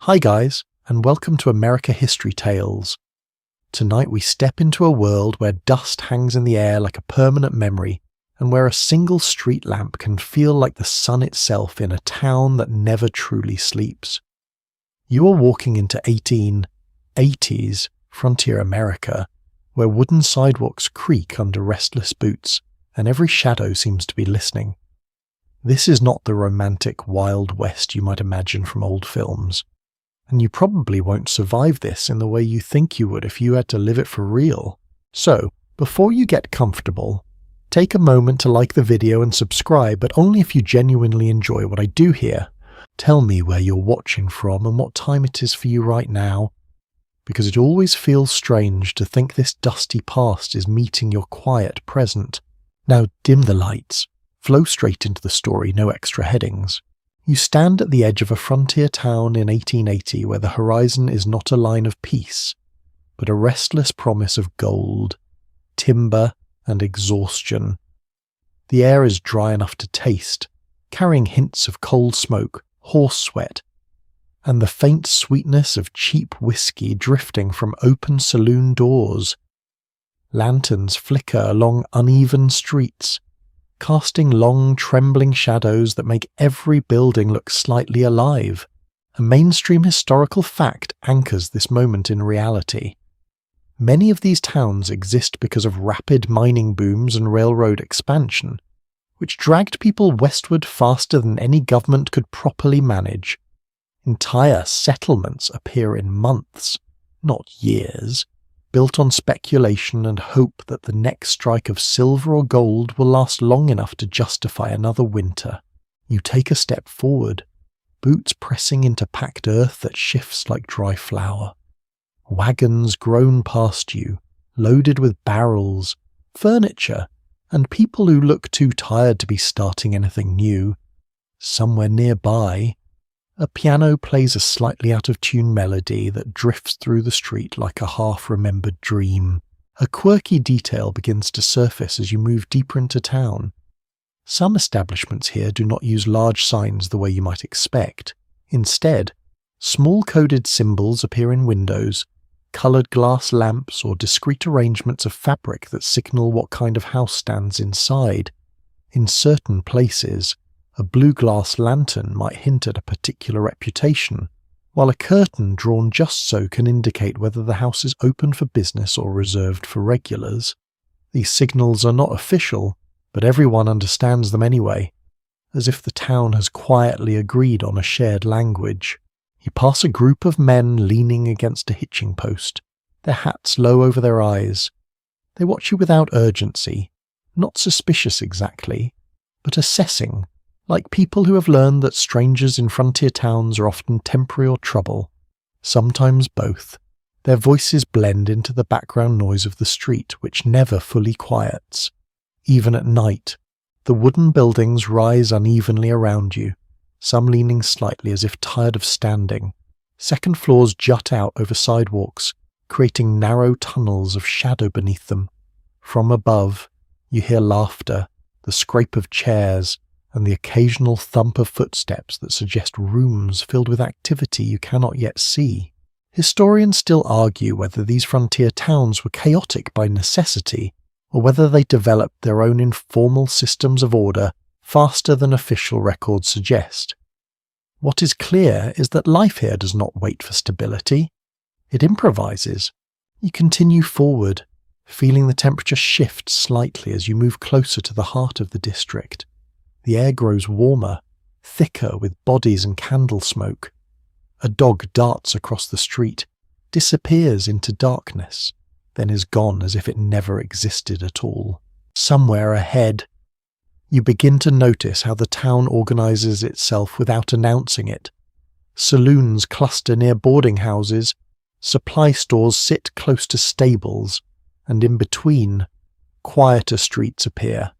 Hi guys, and welcome to America History Tales. Tonight we step into a world where dust hangs in the air like a permanent memory, and where a single street lamp can feel like the sun itself in a town that never truly sleeps. You are walking into 1880s frontier America, where wooden sidewalks creak under restless boots, and every shadow seems to be listening. This is not the romantic Wild West you might imagine from old films. And you probably won't survive this in the way you think you would if you had to live it for real. So, before you get comfortable, take a moment to like the video and subscribe, but only if you genuinely enjoy what I do here. Tell me where you're watching from and what time it is for you right now, because it always feels strange to think this dusty past is meeting your quiet present. Now dim the lights, flow straight into the story, no extra headings. You stand at the edge of a frontier town in 1880 where the horizon is not a line of peace, but a restless promise of gold, timber, and exhaustion. The air is dry enough to taste, carrying hints of coal smoke, horse sweat, and the faint sweetness of cheap whiskey drifting from open saloon doors. Lanterns flicker along uneven streets, casting long, trembling shadows that make every building look slightly alive. A mainstream historical fact anchors this moment in reality. Many of these towns exist because of rapid mining booms and railroad expansion, which dragged people westward faster than any government could properly manage. Entire settlements appear in months, not years, built on speculation and hope that the next strike of silver or gold will last long enough to justify another winter. You take a step forward, boots pressing into packed earth that shifts like dry flour. Wagons groan past you, loaded with barrels, furniture, and people who look too tired to be starting anything new. Somewhere nearby, a piano plays a slightly out-of-tune melody that drifts through the street like a half-remembered dream. A quirky detail begins to surface as you move deeper into town. Some establishments here do not use large signs the way you might expect. Instead, small coded symbols appear in windows, coloured glass lamps or discrete arrangements of fabric that signal what kind of house stands inside. In certain places, a blue glass lantern might hint at a particular reputation, while a curtain drawn just so can indicate whether the house is open for business or reserved for regulars. These signals are not official, but everyone understands them anyway, as if the town has quietly agreed on a shared language. You pass a group of men leaning against a hitching post, their hats low over their eyes. They watch you without urgency, not suspicious exactly, but assessing, like people who have learned that strangers in frontier towns are often temporary or trouble, sometimes both. Their voices blend into the background noise of the street, which never fully quiets. Even at night, the wooden buildings rise unevenly around you, some leaning slightly as if tired of standing. Second floors jut out over sidewalks, creating narrow tunnels of shadow beneath them. From above, you hear laughter, the scrape of chairs, and the occasional thump of footsteps that suggest rooms filled with activity you cannot yet see. Historians still argue whether these frontier towns were chaotic by necessity, or whether they developed their own informal systems of order faster than official records suggest. What is clear is that life here does not wait for stability. It improvises. You continue forward, feeling the temperature shift slightly as you move closer to the heart of the district. The air grows warmer, thicker with bodies and candle smoke. A dog darts across the street, disappears into darkness, then is gone as if it never existed at all. Somewhere ahead, you begin to notice how the town organizes itself without announcing it. Saloons cluster near boarding houses, supply stores sit close to stables, and in between, quieter streets appear,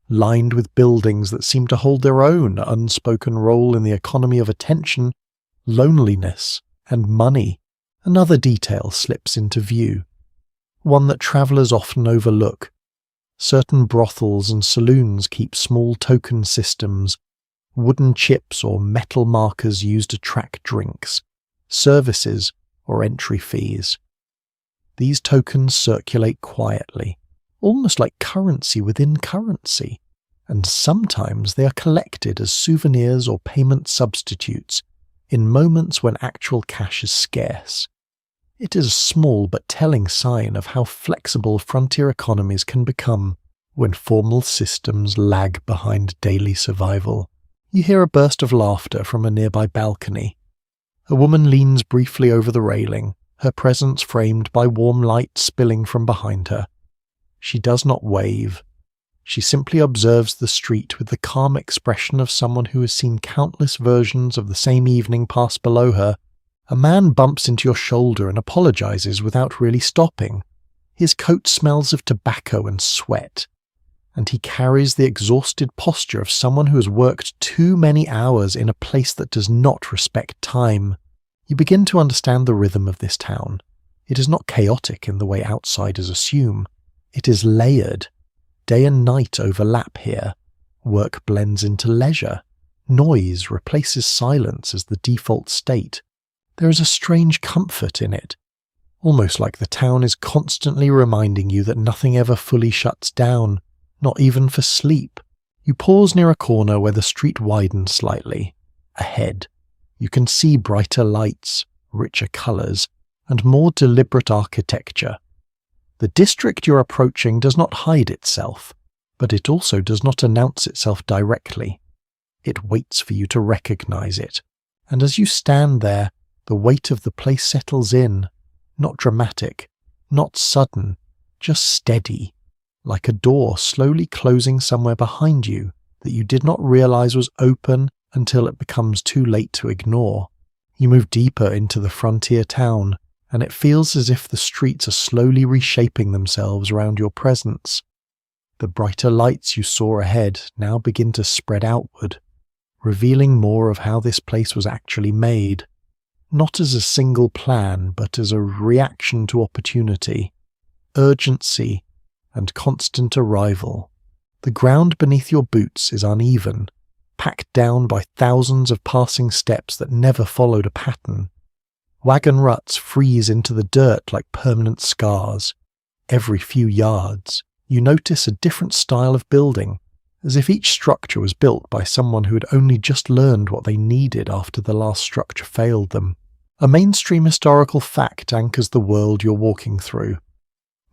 lined with buildings that seem to hold their own unspoken role in the economy of attention, loneliness, and money. Another detail slips into view, one that travellers often overlook. Certain brothels and saloons keep small token systems, wooden chips or metal markers used to track drinks, services, or entry fees. These tokens circulate quietly, almost like currency within currency, and sometimes they are collected as souvenirs or payment substitutes in moments when actual cash is scarce. It is a small but telling sign of how flexible frontier economies can become when formal systems lag behind daily survival. You hear a burst of laughter from a nearby balcony. A woman leans briefly over the railing, her presence framed by warm light spilling from behind her. She does not wave. She simply observes the street with the calm expression of someone who has seen countless versions of the same evening pass below her. A man bumps into your shoulder and apologizes without really stopping. His coat smells of tobacco and sweat, and he carries the exhausted posture of someone who has worked too many hours in a place that does not respect time. You begin to understand the rhythm of this town. It is not chaotic in the way outsiders assume. It is layered. Day and night overlap here. Work blends into leisure. Noise replaces silence as the default state. There is a strange comfort in it, almost like the town is constantly reminding you that nothing ever fully shuts down, not even for sleep. You pause near a corner where the street widens slightly. Ahead, you can see brighter lights, richer colours, and more deliberate architecture. The district you're approaching does not hide itself, but it also does not announce itself directly. It waits for you to recognise it, and as you stand there, the weight of the place settles in, not dramatic, not sudden, just steady, like a door slowly closing somewhere behind you that you did not realize was open until it becomes too late to ignore. You move deeper into the frontier town, and it feels as if the streets are slowly reshaping themselves around your presence. The brighter lights you saw ahead now begin to spread outward, revealing more of how this place was actually made. Not as a single plan, but as a reaction to opportunity, urgency, and constant arrival. The ground beneath your boots is uneven, packed down by thousands of passing steps that never followed a pattern. Wagon ruts freeze into the dirt like permanent scars. Every few yards, you notice a different style of building, as if each structure was built by someone who had only just learned what they needed after the last structure failed them. A mainstream historical fact anchors the world you're walking through.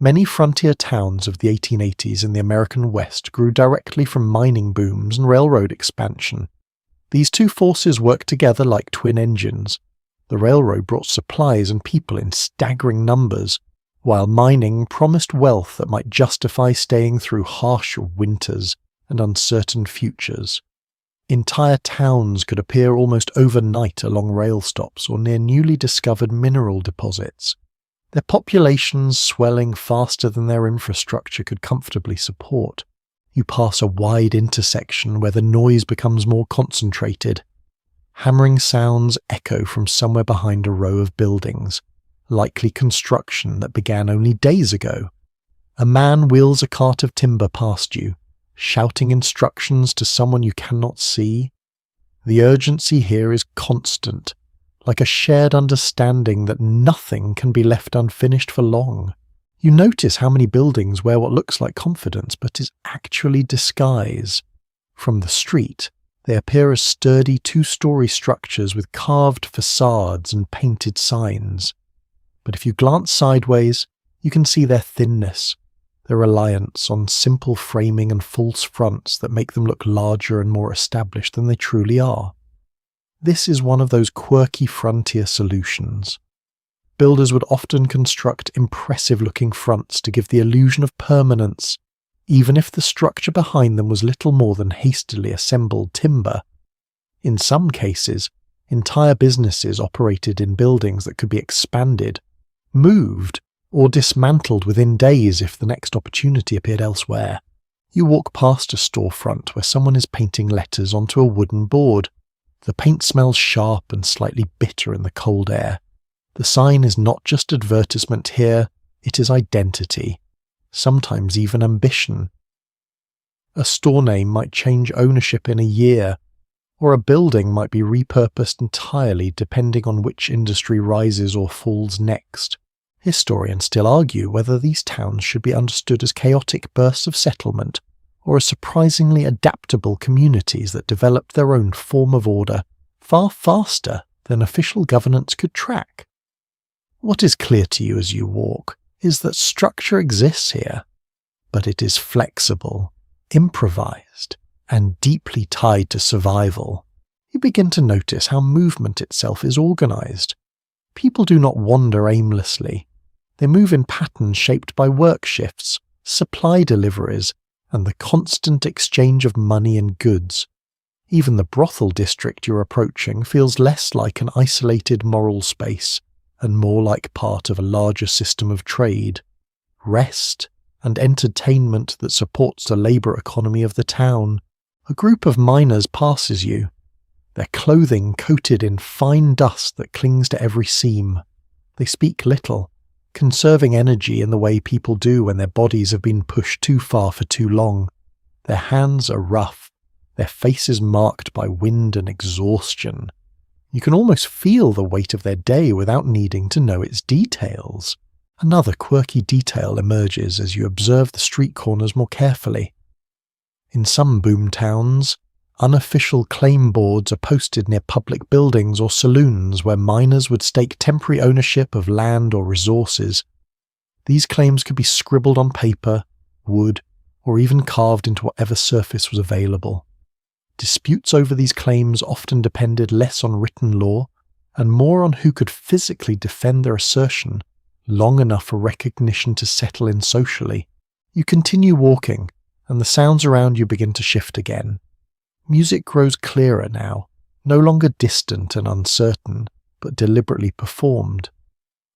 Many frontier towns of the 1880s in the American West grew directly from mining booms and railroad expansion. These two forces worked together like twin engines. The railroad brought supplies and people in staggering numbers, while mining promised wealth that might justify staying through harsh winters and uncertain futures. Entire towns could appear almost overnight along rail stops or near newly discovered mineral deposits, their populations swelling faster than their infrastructure could comfortably support. You pass a wide intersection where the noise becomes more concentrated. Hammering sounds echo from somewhere behind a row of buildings, likely construction that began only days ago. A man wheels a cart of timber past you, shouting instructions to someone you cannot see. The urgency here is constant, like a shared understanding that nothing can be left unfinished for long. You notice how many buildings wear what looks like confidence but is actually disguise. From the street, they appear as sturdy two-story structures with carved facades and painted signs. But if you glance sideways, you can see their thinness, their reliance on simple framing and false fronts that make them look larger and more established than they truly are. This is one of those quirky frontier solutions. Builders would often construct impressive-looking fronts to give the illusion of permanence, even if the structure behind them was little more than hastily assembled timber. In some cases, entire businesses operated in buildings that could be expanded, moved, or dismantled within days if the next opportunity appeared elsewhere. You walk past a storefront where someone is painting letters onto a wooden board. The paint smells sharp and slightly bitter in the cold air. The sign is not just advertisement here, it is identity, sometimes even ambition. A store name might change ownership in a year, or a building might be repurposed entirely depending on which industry rises or falls next. Historians still argue whether these towns should be understood as chaotic bursts of settlement or as surprisingly adaptable communities that developed their own form of order far faster than official governance could track. What is clear to you as you walk is that structure exists here, but it is flexible, improvised, and deeply tied to survival. You begin to notice how movement itself is organized. People do not wander aimlessly. They move in patterns shaped by work shifts, supply deliveries, and the constant exchange of money and goods. Even the brothel district you're approaching feels less like an isolated moral space and more like part of a larger system of trade, rest, and entertainment that supports the labour economy of the town. A group of miners passes you, their clothing coated in fine dust that clings to every seam. They speak little, conserving energy in the way people do when their bodies have been pushed too far for too long. Their hands are rough, their faces marked by wind and exhaustion. You can almost feel the weight of their day without needing to know its details. Another quirky detail emerges as you observe the street corners more carefully. In some boom towns, unofficial claim boards are posted near public buildings or saloons where miners would stake temporary ownership of land or resources. These claims could be scribbled on paper, wood, or even carved into whatever surface was available. Disputes over these claims often depended less on written law and more on who could physically defend their assertion long enough for recognition to settle in socially. You continue walking, and the sounds around you begin to shift again. Music grows clearer now, no longer distant and uncertain, but deliberately performed.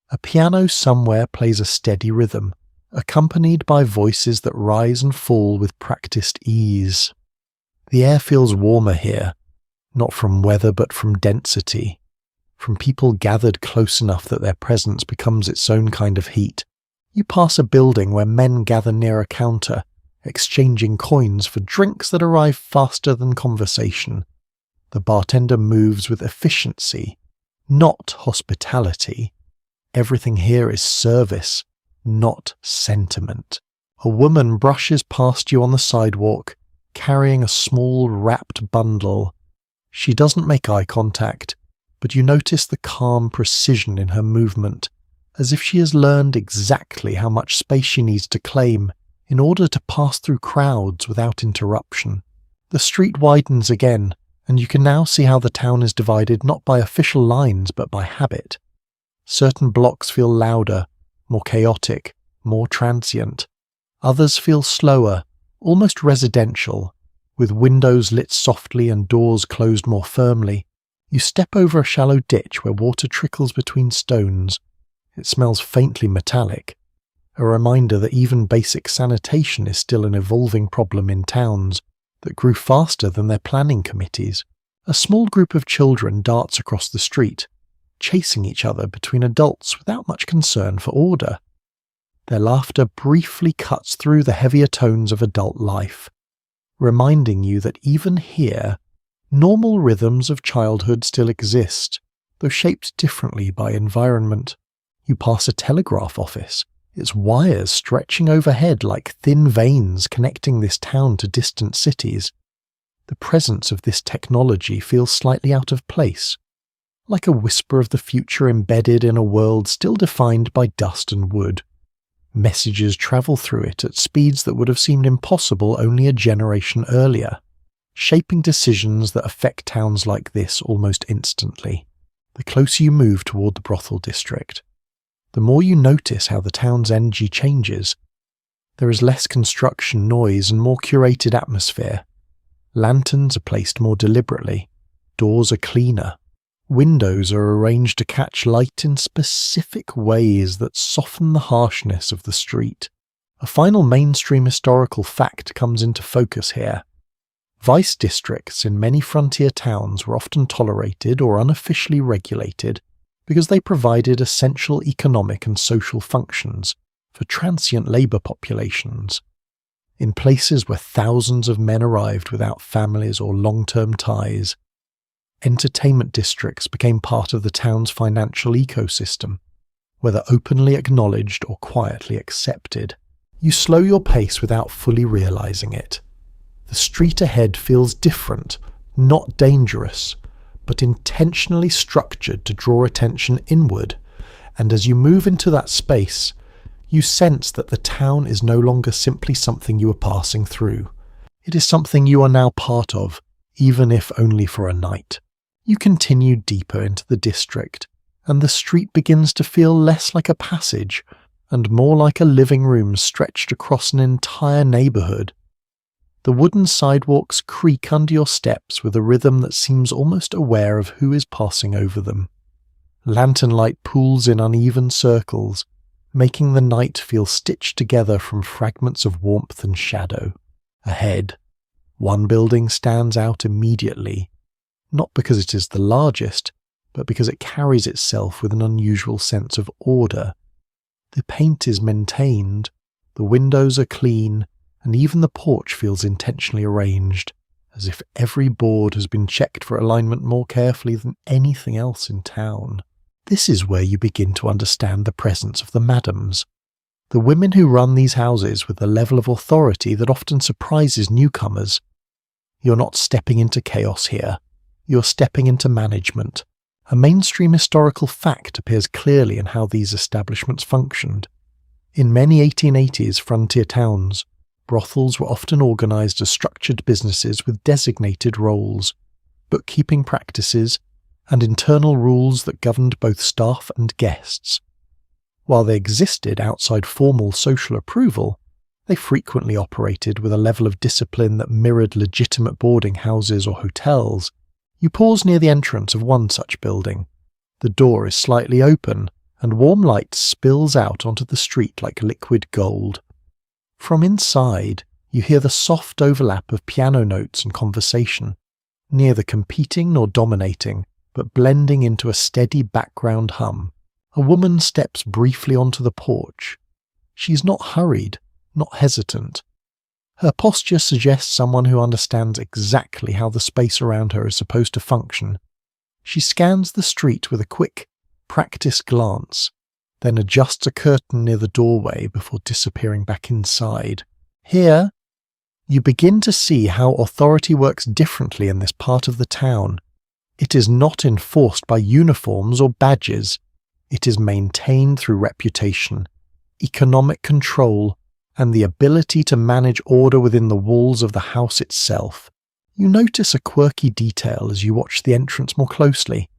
A piano somewhere plays a steady rhythm, accompanied by voices that rise and fall with practiced ease. The air feels warmer here, not from weather but from density, from people gathered close enough that their presence becomes its own kind of heat. You pass a building where men gather near a counter, exchanging coins for drinks that arrive faster than conversation. The bartender moves with efficiency, not hospitality. Everything here is service, not sentiment. A woman brushes past you on the sidewalk, carrying a small wrapped bundle. She doesn't make eye contact, but you notice the calm precision in her movement, as if she has learned exactly how much space she needs to claim in order to pass through crowds without interruption. The street widens again, and you can now see how the town is divided not by official lines but by habit. Certain blocks feel louder, more chaotic, more transient. Others feel slower, almost residential, with windows lit softly and doors closed more firmly. You step over a shallow ditch where water trickles between stones. It smells faintly metallic, a reminder that even basic sanitation is still an evolving problem in towns that grew faster than their planning committees. A small group of children darts across the street, chasing each other between adults without much concern for order. Their laughter briefly cuts through the heavier tones of adult life, reminding you that even here, normal rhythms of childhood still exist, though shaped differently by environment. You pass a telegraph office, its wires stretching overhead like thin veins connecting this town to distant cities. The presence of this technology feels slightly out of place, like a whisper of the future embedded in a world still defined by dust and wood. Messages travel through it at speeds that would have seemed impossible only a generation earlier, shaping decisions that affect towns like this almost instantly. The closer you move toward the brothel district, the more you notice how the town's energy changes. There is less construction noise and more curated atmosphere. Lanterns are placed more deliberately. Doors are cleaner. Windows are arranged to catch light in specific ways that soften the harshness of the street. A final mainstream historical fact comes into focus here. Vice districts in many frontier towns were often tolerated or unofficially regulated because they provided essential economic and social functions for transient labour populations. In places where thousands of men arrived without families or long-term ties, entertainment districts became part of the town's financial ecosystem, whether openly acknowledged or quietly accepted. You slow your pace without fully realizing it. The street ahead feels different, not dangerous, but intentionally structured to draw attention inward, and as you move into that space, you sense that the town is no longer simply something you are passing through. It is something you are now part of, even if only for a night. You continue deeper into the district, and the street begins to feel less like a passage and more like a living room stretched across an entire neighborhood. The wooden sidewalks creak under your steps with a rhythm that seems almost aware of who is passing over them. Lantern light pools in uneven circles, making the night feel stitched together from fragments of warmth and shadow. Ahead, one building stands out immediately, not because it is the largest, but because it carries itself with an unusual sense of order. The paint is maintained, the windows are clean, and even the porch feels intentionally arranged, as if every board has been checked for alignment more carefully than anything else in town. This is where you begin to understand the presence of the madams, the women who run these houses with a level of authority that often surprises newcomers. You're not stepping into chaos here, you're stepping into management. A mainstream historical fact appears clearly in how these establishments functioned. In many 1880s frontier towns, brothels were often organized as structured businesses with designated roles, bookkeeping practices, and internal rules that governed both staff and guests. While they existed outside formal social approval, they frequently operated with a level of discipline that mirrored legitimate boarding houses or hotels. You pause near the entrance of one such building. The door is slightly open, and warm light spills out onto the street like liquid gold. From inside, you hear the soft overlap of piano notes and conversation, neither competing nor dominating, but blending into a steady background hum. A woman steps briefly onto the porch. She is not hurried, not hesitant. Her posture suggests someone who understands exactly how the space around her is supposed to function. She scans the street with a quick, practiced glance, then adjusts a curtain near the doorway before disappearing back inside. Here, you begin to see how authority works differently in this part of the town. It is not enforced by uniforms or badges. It is maintained through reputation, economic control, and the ability to manage order within the walls of the house itself. You notice a quirky detail as you watch the entrance more closely.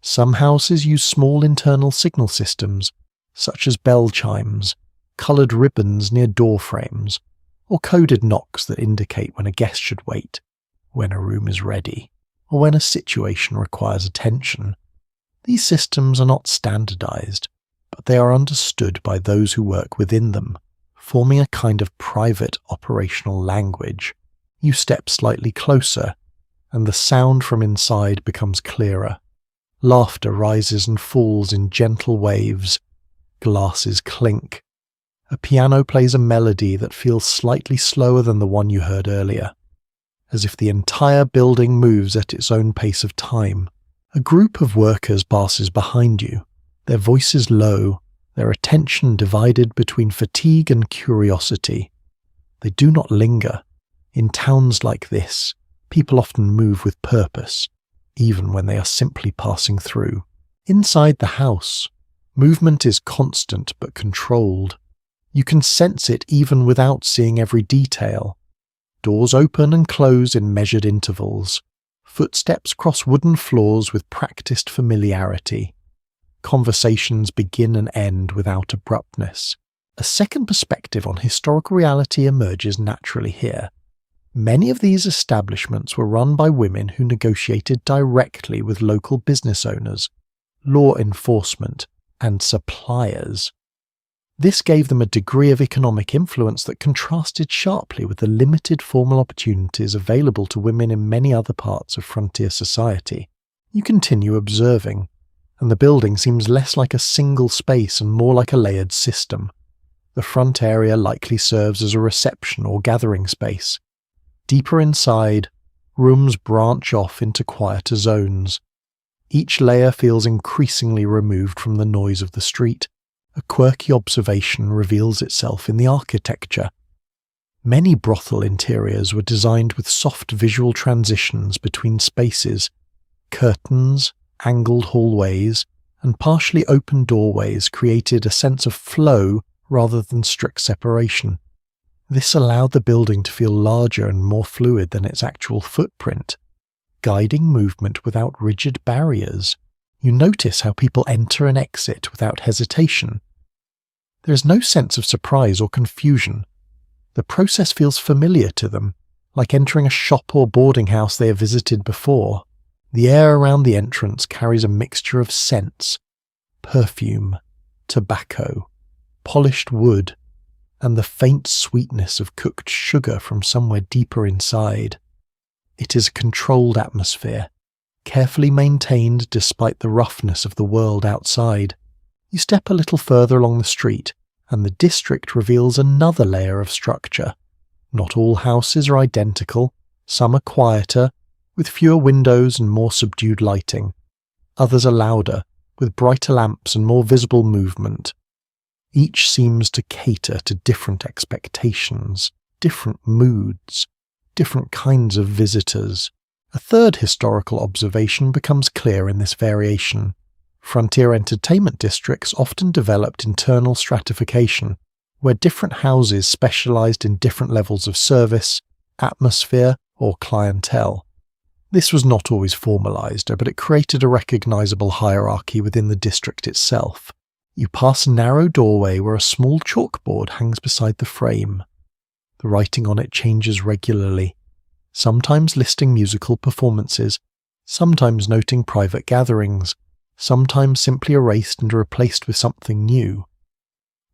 Some houses use small internal signal systems, such as bell chimes, coloured ribbons near door frames, or coded knocks that indicate when a guest should wait, when a room is ready, or when a situation requires attention. These systems are not standardised, but they are understood by those who work within them, forming a kind of private operational language. You step slightly closer, and the sound from inside becomes clearer. Laughter rises and falls in gentle waves. Glasses clink. A piano plays a melody that feels slightly slower than the one you heard earlier, as if the entire building moves at its own pace of time. A group of workers passes behind you, their voices low, their attention divided between fatigue and curiosity. They do not linger. In towns like this, people often move with purpose, even when they are simply passing through. Inside the house, movement is constant but controlled. You can sense it even without seeing every detail. Doors open and close in measured intervals. Footsteps cross wooden floors with practiced familiarity. Conversations begin and end without abruptness. A second perspective on historical reality emerges naturally here. Many of these establishments were run by women who negotiated directly with local business owners, law enforcement, and suppliers. This gave them a degree of economic influence that contrasted sharply with the limited formal opportunities available to women in many other parts of frontier society. You continue observing, and the building seems less like a single space and more like a layered system. The front area likely serves as a reception or gathering space. Deeper inside, rooms branch off into quieter zones. Each layer feels increasingly removed from the noise of the street. A quirky observation reveals itself in the architecture. Many brothel interiors were designed with soft visual transitions between spaces. Curtains, angled hallways, and partially open doorways created a sense of flow rather than strict separation. This allowed the building to feel larger and more fluid than its actual footprint, guiding movement without rigid barriers. You notice how people enter and exit without hesitation. There is no sense of surprise or confusion. The process feels familiar to them, like entering a shop or boarding house they have visited before. The air around the entrance carries a mixture of scents: perfume, tobacco, polished wood, and the faint sweetness of cooked sugar from somewhere deeper inside. It is a controlled atmosphere, carefully maintained despite the roughness of the world outside. You step a little further along the street, and the district reveals another layer of structure. Not all houses are identical. Some are quieter, with fewer windows and more subdued lighting. Others are louder, with brighter lamps and more visible movement. Each seems to cater to different expectations, different moods, different kinds of visitors. A third historical observation becomes clear in this variation. Frontier entertainment districts often developed internal stratification, where different houses specialized in different levels of service, atmosphere, or clientele. This was not always formalized, but it created a recognizable hierarchy within the district itself. You pass a narrow doorway where a small chalkboard hangs beside the frame. The writing on it changes regularly, sometimes listing musical performances, sometimes noting private gatherings, sometimes simply erased and replaced with something new.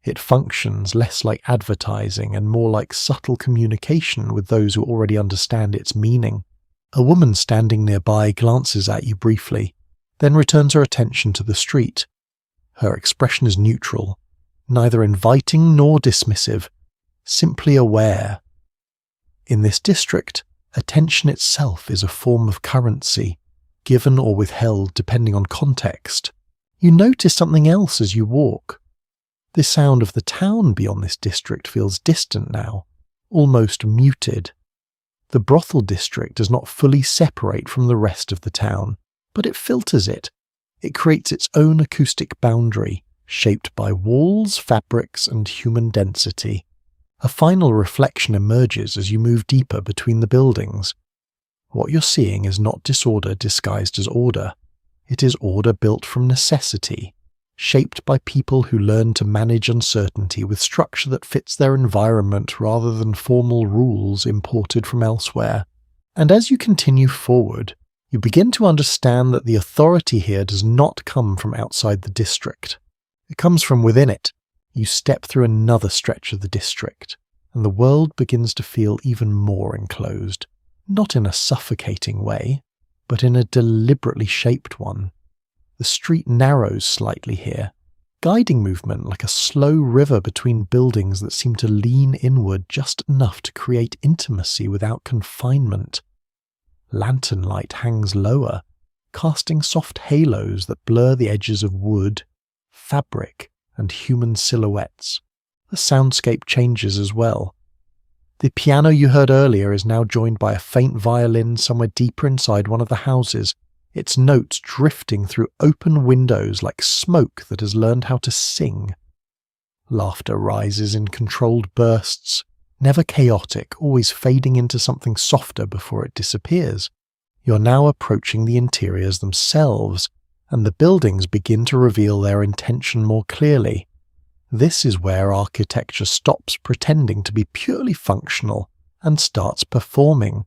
It functions less like advertising and more like subtle communication with those who already understand its meaning. A woman standing nearby glances at you briefly, then returns her attention to the street. Her expression is neutral, neither inviting nor dismissive, simply aware. In this district, attention itself is a form of currency, given or withheld depending on context. You notice something else as you walk. The sound of the town beyond this district feels distant now, almost muted. The brothel district does not fully separate from the rest of the town, but it filters it. It creates its own acoustic boundary, shaped by walls, fabrics, and human density. A final reflection emerges as you move deeper between the buildings. What you're seeing is not disorder disguised as order. It is order built from necessity, shaped by people who learn to manage uncertainty with structure that fits their environment rather than formal rules imported from elsewhere. And as you continue forward, you begin to understand that the authority here does not come from outside the district. It comes from within it. You step through another stretch of the district, and the world begins to feel even more enclosed, not in a suffocating way, but in a deliberately shaped one. The street narrows slightly here, guiding movement like a slow river between buildings that seem to lean inward just enough to create intimacy without confinement. Lantern light hangs lower, casting soft halos that blur the edges of wood, fabric, and human silhouettes. The soundscape changes as well. The piano you heard earlier is now joined by a faint violin somewhere deeper inside one of the houses, its notes drifting through open windows like smoke that has learned how to sing. Laughter rises in controlled bursts, never chaotic, always fading into something softer before it disappears. You're now approaching the interiors themselves, and the buildings begin to reveal their intention more clearly. This is where architecture stops pretending to be purely functional and starts performing.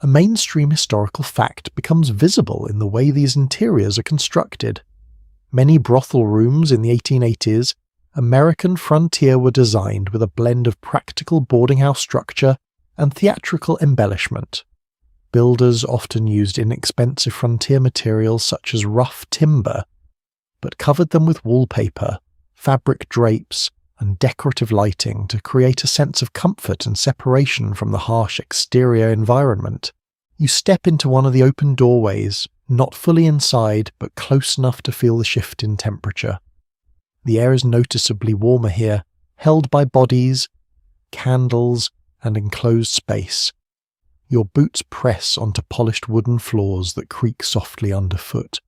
A mainstream historical fact becomes visible in the way these interiors are constructed. Many brothel rooms in the 1880s, American frontier were designed with a blend of practical boarding house structure and theatrical embellishment. Builders often used inexpensive frontier materials such as rough timber, but covered them with wallpaper, fabric drapes, and decorative lighting to create a sense of comfort and separation from the harsh exterior environment. You step into one of the open doorways, not fully inside, but close enough to feel the shift in temperature. The air is noticeably warmer here, held by bodies, candles, and enclosed space. Your boots press onto polished wooden floors that creak softly underfoot,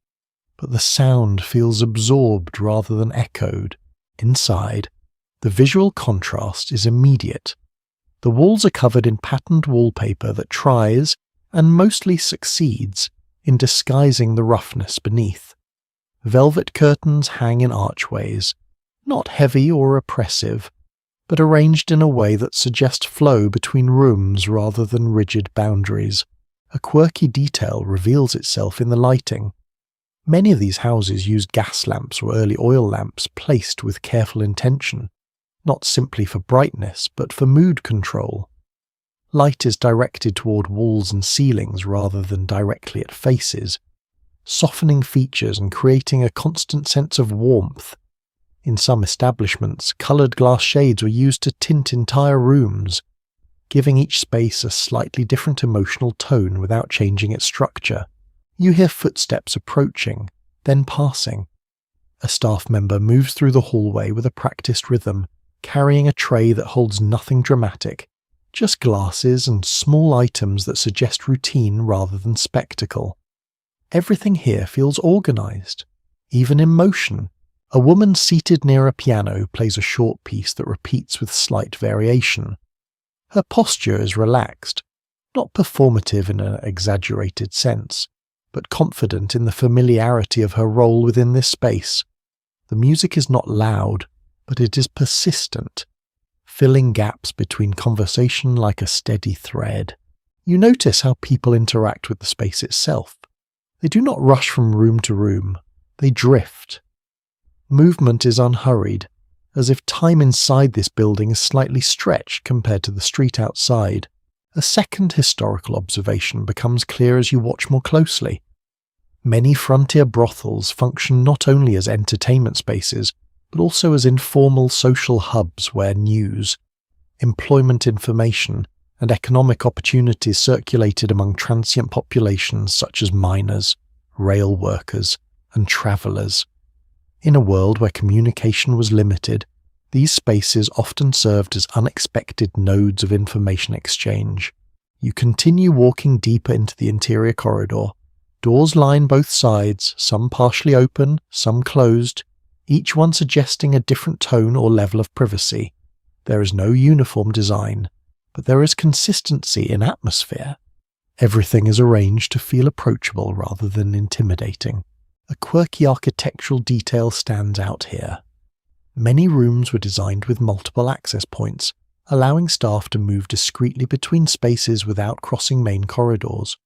but the sound feels absorbed rather than echoed. Inside, the visual contrast is immediate. The walls are covered in patterned wallpaper that tries, and mostly succeeds, in disguising the roughness beneath. Velvet curtains hang in archways, not heavy or oppressive, but arranged in a way that suggests flow between rooms rather than rigid boundaries. A quirky detail reveals itself in the lighting. Many of these houses used gas lamps or early oil lamps placed with careful intention, not simply for brightness, but for mood control. Light is directed toward walls and ceilings rather than directly at faces, softening features and creating a constant sense of warmth. In some establishments, coloured glass shades were used to tint entire rooms, giving each space a slightly different emotional tone without changing its structure. You hear footsteps approaching, then passing. A staff member moves through the hallway with a practiced rhythm, carrying a tray that holds nothing dramatic, just glasses and small items that suggest routine rather than spectacle. Everything here feels organised, even in motion. A woman seated near a piano plays a short piece that repeats with slight variation. Her posture is relaxed, not performative in an exaggerated sense, but confident in the familiarity of her role within this space. The music is not loud, but it is persistent, filling gaps between conversation like a steady thread. You notice how people interact with the space itself. They do not rush from room to room, they drift. Movement is unhurried, as if time inside this building is slightly stretched compared to the street outside. A second historical observation becomes clear as you watch more closely. Many frontier brothels function not only as entertainment spaces, but also as informal social hubs where news, employment information, and economic opportunities circulated among transient populations such as miners, rail workers, and travellers. In a world where communication was limited, these spaces often served as unexpected nodes of information exchange. You continue walking deeper into the interior corridor. Doors line both sides, some partially open, some closed, each one suggesting a different tone or level of privacy. There is no uniform design, but there is consistency in atmosphere. Everything is arranged to feel approachable rather than intimidating. A quirky architectural detail stands out here. Many rooms were designed with multiple access points, allowing staff to move discreetly between spaces without crossing main corridors.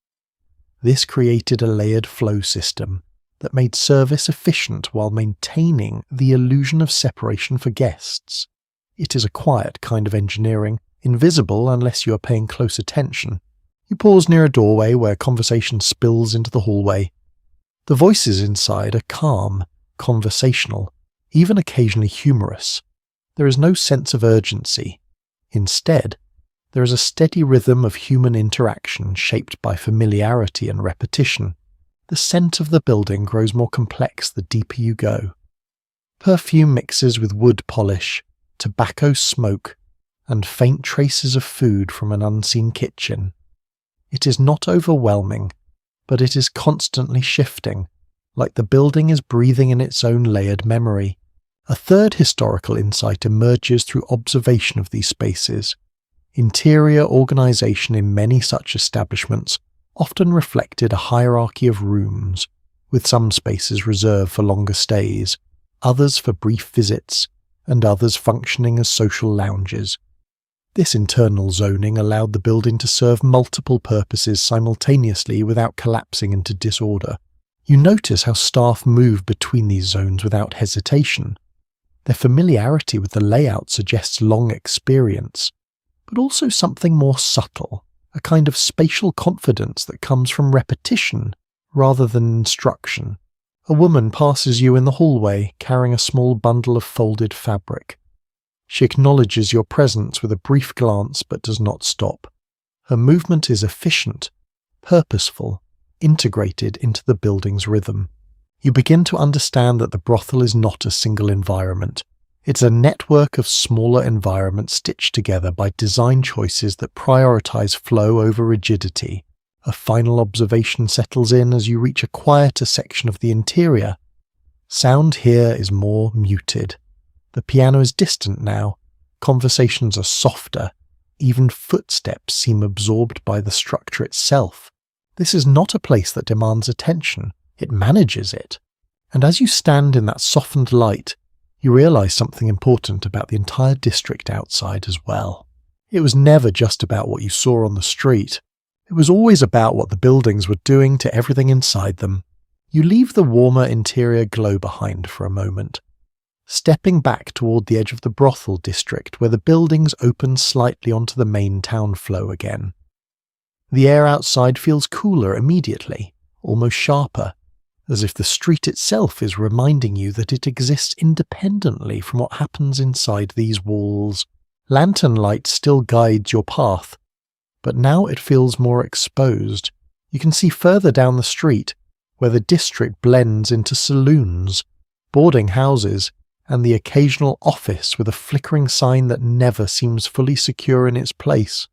This created a layered flow system that made service efficient while maintaining the illusion of separation for guests. It is a quiet kind of engineering, invisible unless you are paying close attention. You pause near a doorway where conversation spills into the hallway. The voices inside are calm, conversational, even occasionally humorous. There is no sense of urgency. Instead, there is a steady rhythm of human interaction shaped by familiarity and repetition. The scent of the building grows more complex the deeper you go. Perfume mixes with wood polish, tobacco smoke, and faint traces of food from an unseen kitchen. It is not overwhelming, but it is constantly shifting, like the building is breathing in its own layered memory. A third historical insight emerges through observation of these spaces. Interior organisation in many such establishments often reflected a hierarchy of rooms, with some spaces reserved for longer stays, others for brief visits, and others functioning as social lounges. This internal zoning allowed the building to serve multiple purposes simultaneously without collapsing into disorder. You notice how staff move between these zones without hesitation. Their familiarity with the layout suggests long experience, but also something more subtle, a kind of spatial confidence that comes from repetition rather than instruction. A woman passes you in the hallway carrying a small bundle of folded fabric. She acknowledges your presence with a brief glance but does not stop. Her movement is efficient, purposeful, integrated into the building's rhythm. You begin to understand that the brothel is not a single environment. It's a network of smaller environments stitched together by design choices that prioritize flow over rigidity. A final observation settles in as you reach a quieter section of the interior. Sound here is more muted. The piano is distant now. Conversations are softer. Even footsteps seem absorbed by the structure itself. This is not a place that demands attention. It manages it. And as you stand in that softened light, you realize something important about the entire district outside as well. It was never just about what you saw on the street. It was always about what the buildings were doing to everything inside them. You leave the warmer interior glow behind for a moment, stepping back toward the edge of the brothel district where the buildings open slightly onto the main town flow again. The air outside feels cooler immediately, almost sharper, as if the street itself is reminding you that it exists independently from what happens inside these walls. Lantern light still guides your path, but now it feels more exposed. You can see further down the street, where the district blends into saloons, boarding houses, and the occasional office with a flickering sign that never seems fully secure in its place.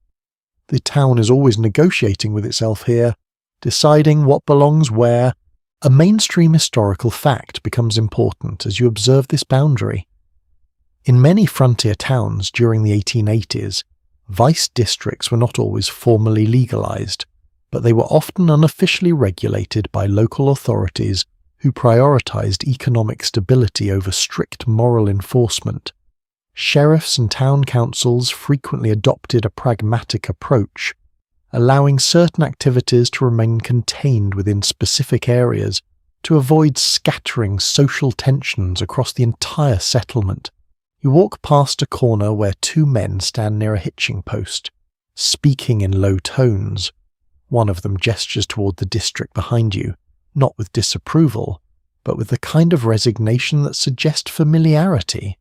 The town is always negotiating with itself here, deciding what belongs where. A mainstream historical fact becomes important as you observe this boundary. In many frontier towns during the 1880s, vice districts were not always formally legalized, but they were often unofficially regulated by local authorities who prioritized economic stability over strict moral enforcement. Sheriffs and town councils frequently adopted a pragmatic approach, allowing certain activities to remain contained within specific areas to avoid scattering social tensions across the entire settlement. You walk past a corner where two men stand near a hitching post, speaking in low tones. One of them gestures toward the district behind you, not with disapproval, but with the kind of resignation that suggests familiarity.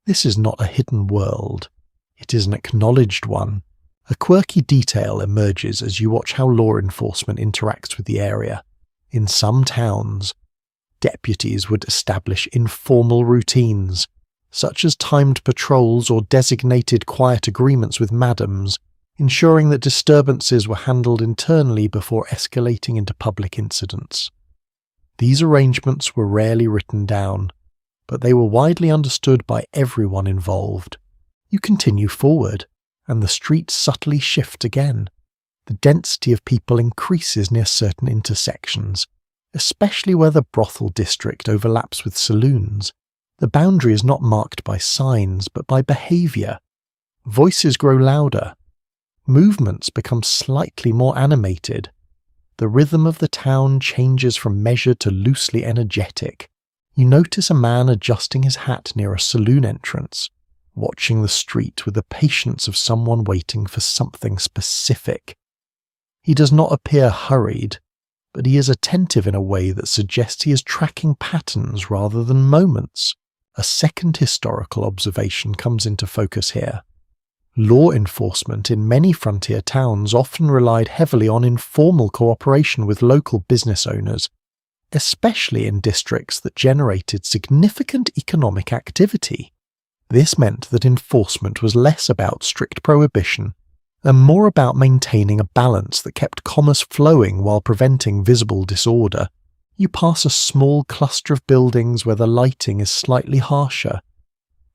This is not a hidden world. It is an acknowledged one. A quirky detail emerges as you watch how law enforcement interacts with the area. In some towns, deputies would establish informal routines, such as timed patrols or designated quiet agreements with madams, ensuring that disturbances were handled internally before escalating into public incidents. These arrangements were rarely written down, but they were widely understood by everyone involved. You continue forward, and the streets subtly shift again. The density of people increases near certain intersections, especially where the brothel district overlaps with saloons. The boundary is not marked by signs, but by behavior. Voices grow louder. Movements become slightly more animated. The rhythm of the town changes from measured to loosely energetic. You notice a man adjusting his hat near a saloon entrance, watching the street with the patience of someone waiting for something specific. He does not appear hurried, but he is attentive in a way that suggests he is tracking patterns rather than moments. A second historical observation comes into focus here. Law enforcement in many frontier towns often relied heavily on informal cooperation with local business owners, especially in districts that generated significant economic activity. This meant that enforcement was less about strict prohibition and more about maintaining a balance that kept commerce flowing while preventing visible disorder. You pass a small cluster of buildings where the lighting is slightly harsher.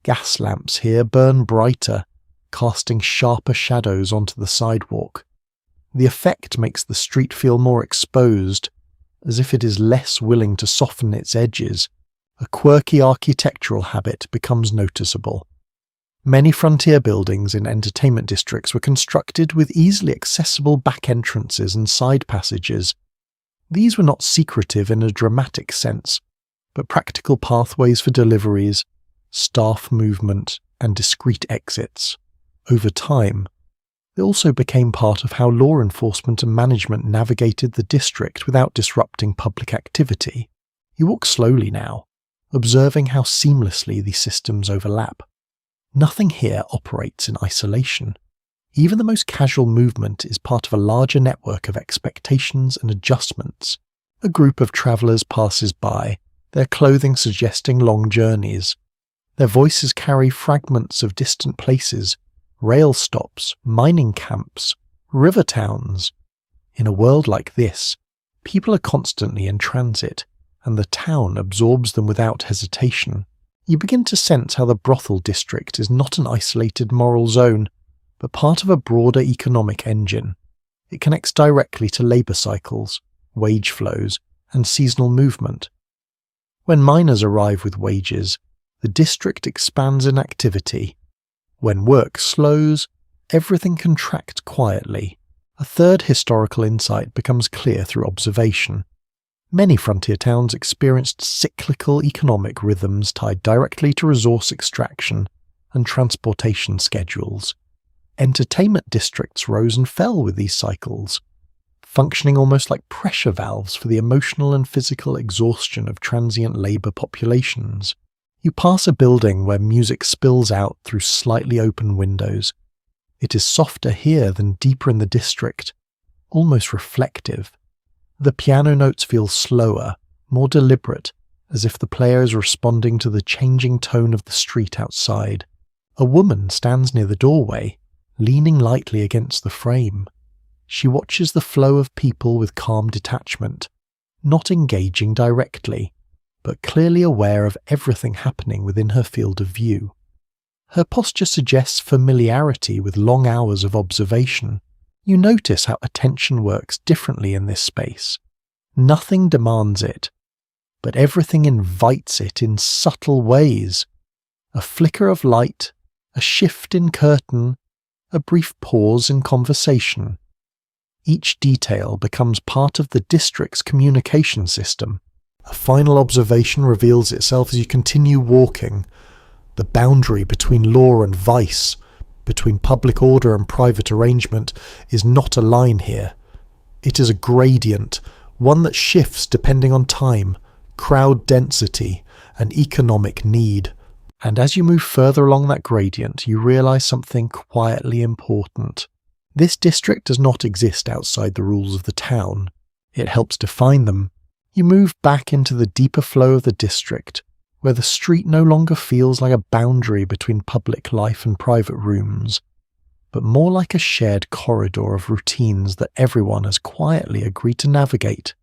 Gas lamps here burn brighter, casting sharper shadows onto the sidewalk. The effect makes the street feel more exposed, as if it is less willing to soften its edges. A quirky architectural habit becomes noticeable. Many frontier buildings in entertainment districts were constructed with easily accessible back entrances and side passages. These were not secretive in a dramatic sense, but practical pathways for deliveries, staff movement, and discreet exits. Over time, they also became part of how law enforcement and management navigated the district without disrupting public activity. You walk slowly now, observing how seamlessly these systems overlap. Nothing here operates in isolation. Even the most casual movement is part of a larger network of expectations and adjustments. A group of travellers passes by, their clothing suggesting long journeys. Their voices carry fragments of distant places, rail stops, mining camps, river towns. In a world like this, people are constantly in transit, and the town absorbs them without hesitation. You begin to sense how the brothel district is not an isolated moral zone, but part of a broader economic engine. It connects directly to labour cycles, wage flows, and seasonal movement. When miners arrive with wages, the district expands in activity. When work slows, everything contracts quietly. A third historical insight becomes clear through observation. Many frontier towns experienced cyclical economic rhythms tied directly to resource extraction and transportation schedules. Entertainment districts rose and fell with these cycles, functioning almost like pressure valves for the emotional and physical exhaustion of transient labour populations. You pass a building where music spills out through slightly open windows. It is softer here than deeper in the district, almost reflective. The piano notes feel slower, more deliberate, as if the player is responding to the changing tone of the street outside. A woman stands near the doorway, leaning lightly against the frame. She watches the flow of people with calm detachment, not engaging directly, but clearly aware of everything happening within her field of view. Her posture suggests familiarity with long hours of observation. You notice how attention works differently in this space. Nothing demands it, but everything invites it in subtle ways. A flicker of light, a shift in curtain, a brief pause in conversation. Each detail becomes part of the district's communication system. A final observation reveals itself as you continue walking. The boundary between law and vice, between public order and private arrangement, is not a line here. It is a gradient, one that shifts depending on time, crowd density, and economic need. And as you move further along that gradient, you realise something quietly important. This district does not exist outside the rules of the town. It helps define them. You move back into the deeper flow of the district, where the street no longer feels like a boundary between public life and private rooms, but more like a shared corridor of routines that everyone has quietly agreed to navigate.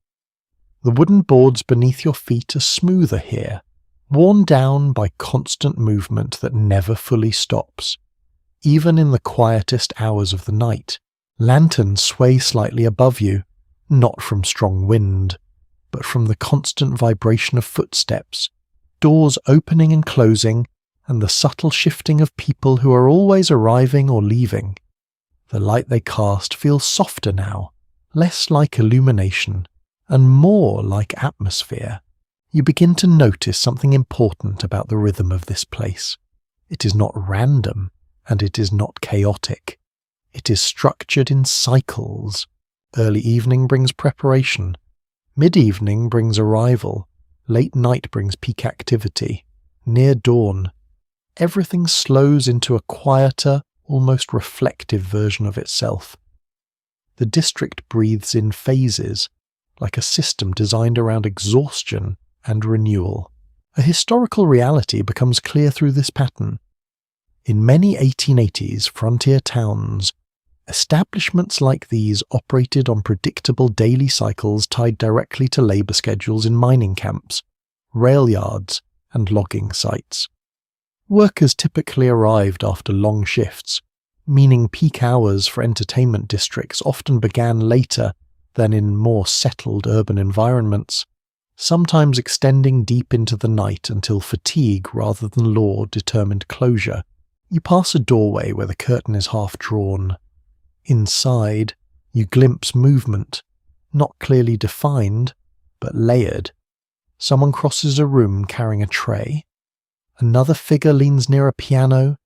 The wooden boards beneath your feet are smoother here, worn down by constant movement that never fully stops. Even in the quietest hours of the night, lanterns sway slightly above you, not from strong wind, but from the constant vibration of footsteps, doors opening and closing, and the subtle shifting of people who are always arriving or leaving. The light they cast feels softer now, less like illumination, and more like atmosphere. You begin to notice something important about the rhythm of this place. It is not random, and it is not chaotic. It is structured in cycles. Early evening brings preparation. Mid-evening brings arrival. Late night brings peak activity. Near dawn, everything slows into a quieter, almost reflective version of itself. The district breathes in phases, like a system designed around exhaustion and renewal. A historical reality becomes clear through this pattern. In many 1880s frontier towns, establishments like these operated on predictable daily cycles tied directly to labour schedules in mining camps, rail yards, and logging sites. Workers typically arrived after long shifts, meaning peak hours for entertainment districts often began later than in more settled urban environments, sometimes extending deep into the night until fatigue rather than law determined closure. You pass a doorway where the curtain is half drawn. Inside, you glimpse movement, not clearly defined, but layered. Someone crosses a room carrying a tray. Another figure leans near a piano.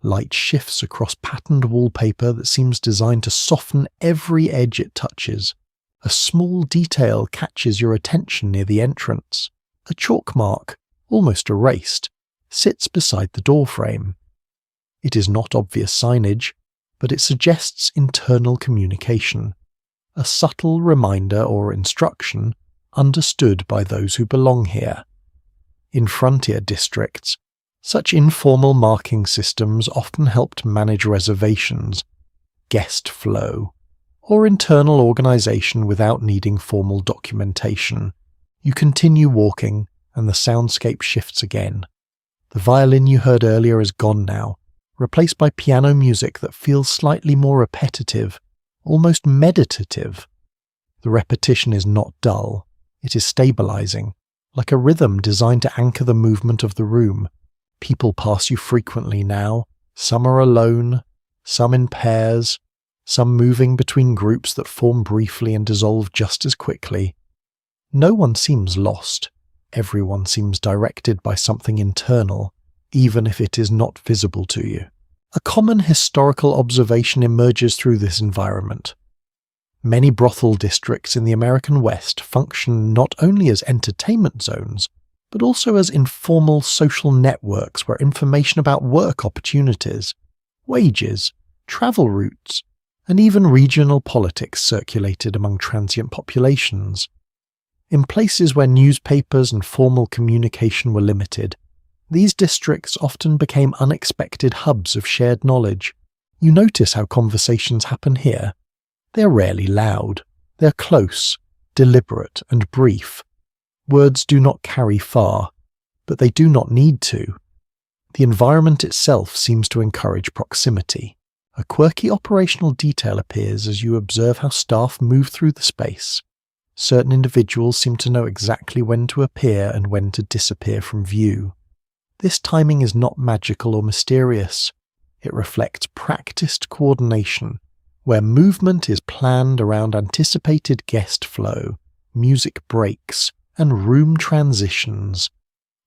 Light shifts across patterned wallpaper that seems designed to soften every edge it touches. A small detail catches your attention near the entrance. A chalk mark, almost erased, sits beside the doorframe. It is not obvious signage, but it suggests internal communication, a subtle reminder or instruction understood by those who belong here. In frontier districts, such informal marking systems often helped manage reservations, guest flow, or internal organization without needing formal documentation. You continue walking, and the soundscape shifts again. The violin you heard earlier is gone now, replaced by piano music that feels slightly more repetitive, almost meditative. The repetition is not dull, it is stabilizing, like a rhythm designed to anchor the movement of the room. People pass you frequently now, some are alone, some in pairs, some moving between groups that form briefly and dissolve just as quickly. No one seems lost, everyone seems directed by something internal, even if it is not visible to you. A common historical observation emerges through this environment. Many brothel districts in the American West function not only as entertainment zones, but also as informal social networks where information about work opportunities, wages, travel routes, and even regional politics circulated among transient populations. In places where newspapers and formal communication were limited, these districts often became unexpected hubs of shared knowledge. You notice how conversations happen here. They're rarely loud. They're close, deliberate, and brief. Words do not carry far, but they do not need to. The environment itself seems to encourage proximity. A quirky operational detail appears as you observe how staff move through the space. Certain individuals seem to know exactly when to appear and when to disappear from view. This timing is not magical or mysterious. It reflects practiced coordination, where movement is planned around anticipated guest flow, music breaks, and room transitions.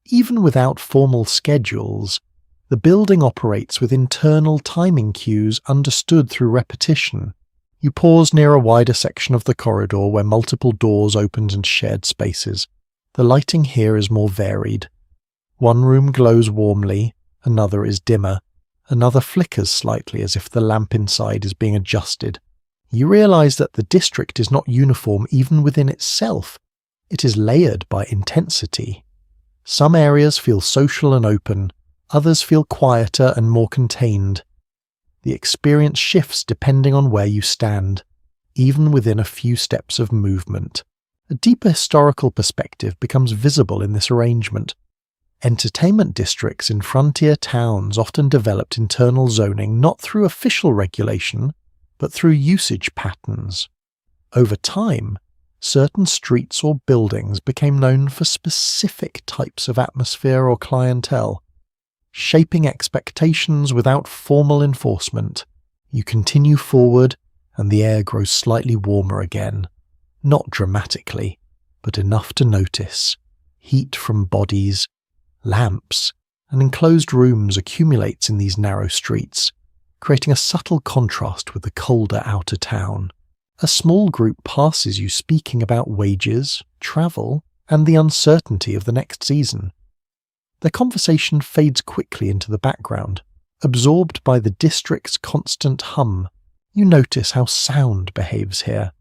Even without formal schedules, the building operates with internal timing cues understood through repetition. You pause near a wider section of the corridor where multiple doors open into shared spaces. The lighting here is more varied. One room glows warmly, another is dimmer, another flickers slightly as if the lamp inside is being adjusted. You realize that the district is not uniform even within itself. It is layered by intensity. Some areas feel social and open, others feel quieter and more contained. The experience shifts depending on where you stand, even within a few steps of movement. A deeper historical perspective becomes visible in this arrangement. Entertainment districts in frontier towns often developed internal zoning not through official regulation, but through usage patterns. Over time, certain streets or buildings became known for specific types of atmosphere or clientele, shaping expectations without formal enforcement. You continue forward, and the air grows slightly warmer again. Not dramatically, but enough to notice. Heat from bodies, lamps, and enclosed rooms accumulates in these narrow streets, creating a subtle contrast with the colder outer town. A small group passes you speaking about wages, travel, and the uncertainty of the next season. Their conversation fades quickly into the background, absorbed by the district's constant hum. You notice how sound behaves here.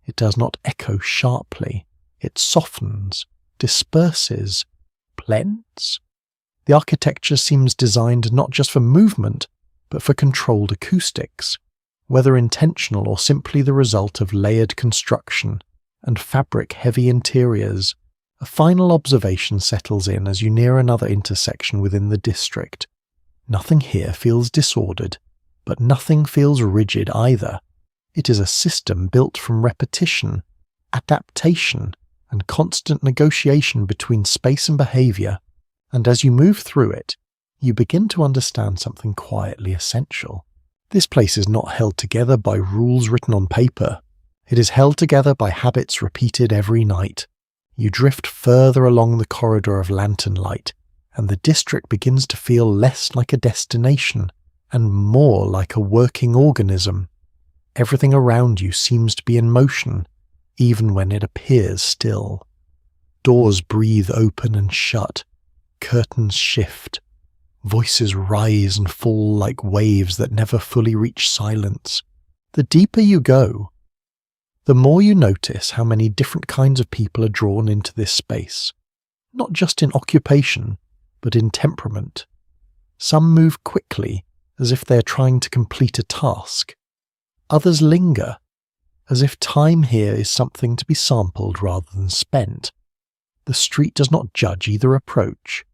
It does not echo sharply. It softens, disperses, blends. The architecture seems designed not just for movement, but for controlled acoustics, whether intentional or simply the result of layered construction and fabric-heavy interiors. A final observation settles in as you near another intersection within the district. Nothing here feels disordered, but nothing feels rigid either. It is a system built from repetition, adaptation, and constant negotiation between space and behavior, and as you move through it, you begin to understand something quietly essential. This place is not held together by rules written on paper. It is held together by habits repeated every night. You drift further along the corridor of lantern light, and the district begins to feel less like a destination and more like a working organism. Everything around you seems to be in motion, even when it appears still. Doors breathe open and shut, curtains shift, Voices rise and fall like waves that never fully reach silence. The deeper you go, the more you notice how many different kinds of people are drawn into this space, not just in occupation, but in temperament. Some move quickly, as if they are trying to complete a task. Others linger, as if time here is something to be sampled rather than spent. The street does not judge either approach.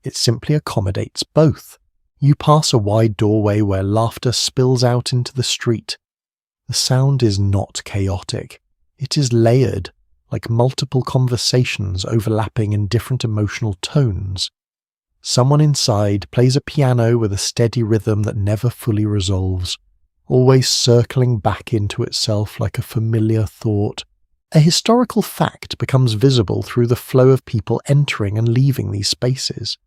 It simply accommodates both. You pass a wide doorway where laughter spills out into the street. The sound is not chaotic. It is layered, like multiple conversations overlapping in different emotional tones. Someone inside plays a piano with a steady rhythm that never fully resolves, always circling back into itself like a familiar thought. A historical fact becomes visible through the flow of people entering and leaving these spaces.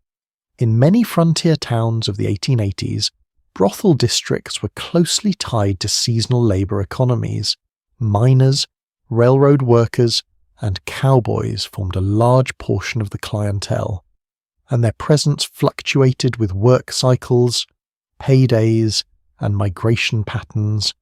In many frontier towns of the 1880s, brothel districts were closely tied to seasonal labour economies. Miners, railroad workers, and cowboys formed a large portion of the clientele, and their presence fluctuated with work cycles, paydays, and migration patterns.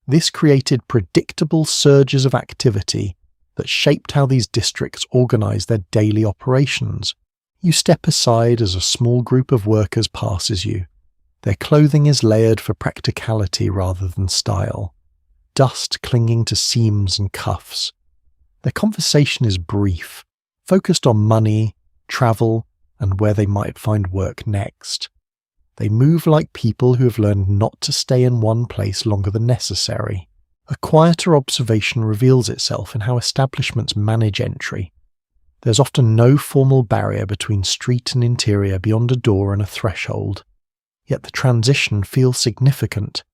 This created predictable surges of activity that shaped how these districts organised their daily operations. You step aside as a small group of workers passes you. Their clothing is layered for practicality rather than style, dust clinging to seams and cuffs. Their conversation is brief, focused on money, travel, and where they might find work next. They move like people who have learned not to stay in one place longer than necessary. A quieter observation reveals itself in how establishments manage entry. There's often no formal barrier between street and interior beyond a door and a threshold. Yet the transition feels significant.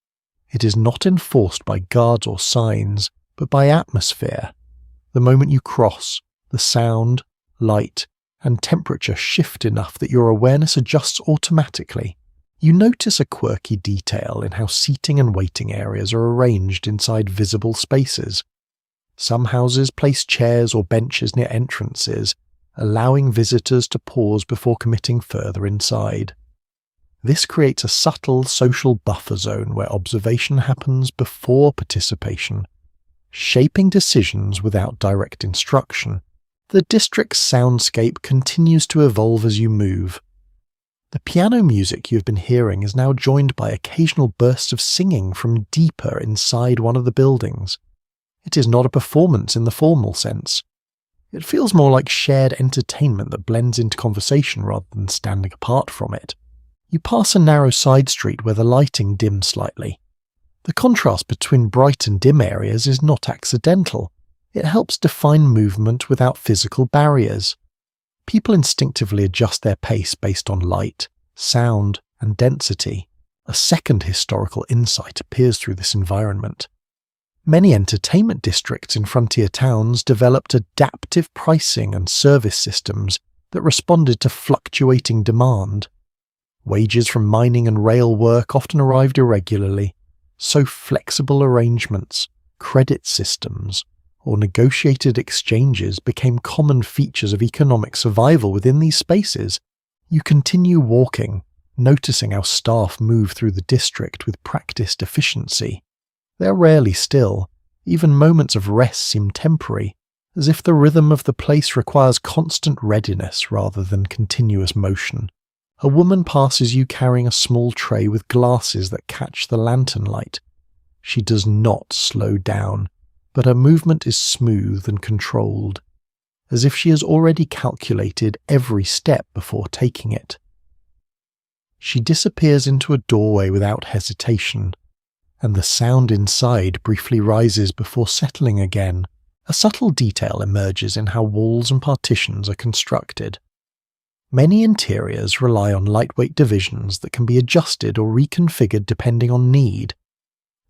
It is not enforced by guards or signs, but by atmosphere. The moment you cross, the sound, light, and temperature shift enough that your awareness adjusts automatically. You notice a quirky detail in how seating and waiting areas are arranged inside visible spaces. Some houses place chairs or benches near entrances, allowing visitors to pause before committing further inside. This creates a subtle social buffer zone where observation happens before participation, shaping decisions without direct instruction. The district's soundscape continues to evolve as you move. The piano music you've been hearing is now joined by occasional bursts of singing from deeper inside one of the buildings. It is not a performance in the formal sense. It feels more like shared entertainment that blends into conversation rather than standing apart from it. You pass a narrow side street where the lighting dims slightly. The contrast between bright and dim areas is not accidental. It helps define movement without physical barriers. People instinctively adjust their pace based on light, sound, and density. A second historical insight appears through this environment. Many entertainment districts in frontier towns developed adaptive pricing and service systems that responded to fluctuating demand. Wages from mining and rail work often arrived irregularly, so flexible arrangements, credit systems, or negotiated exchanges became common features of economic survival within these spaces. You continue walking, noticing how staff move through the district with practiced efficiency. They are rarely still. Even moments of rest seem temporary, as if the rhythm of the place requires constant readiness rather than continuous motion. A woman passes you carrying a small tray with glasses that catch the lantern light. She does not slow down, but her movement is smooth and controlled, as if she has already calculated every step before taking it. She disappears into a doorway without hesitation, and the sound inside briefly rises before settling again. A subtle detail emerges in how walls and partitions are constructed. Many interiors rely on lightweight divisions that can be adjusted or reconfigured depending on need.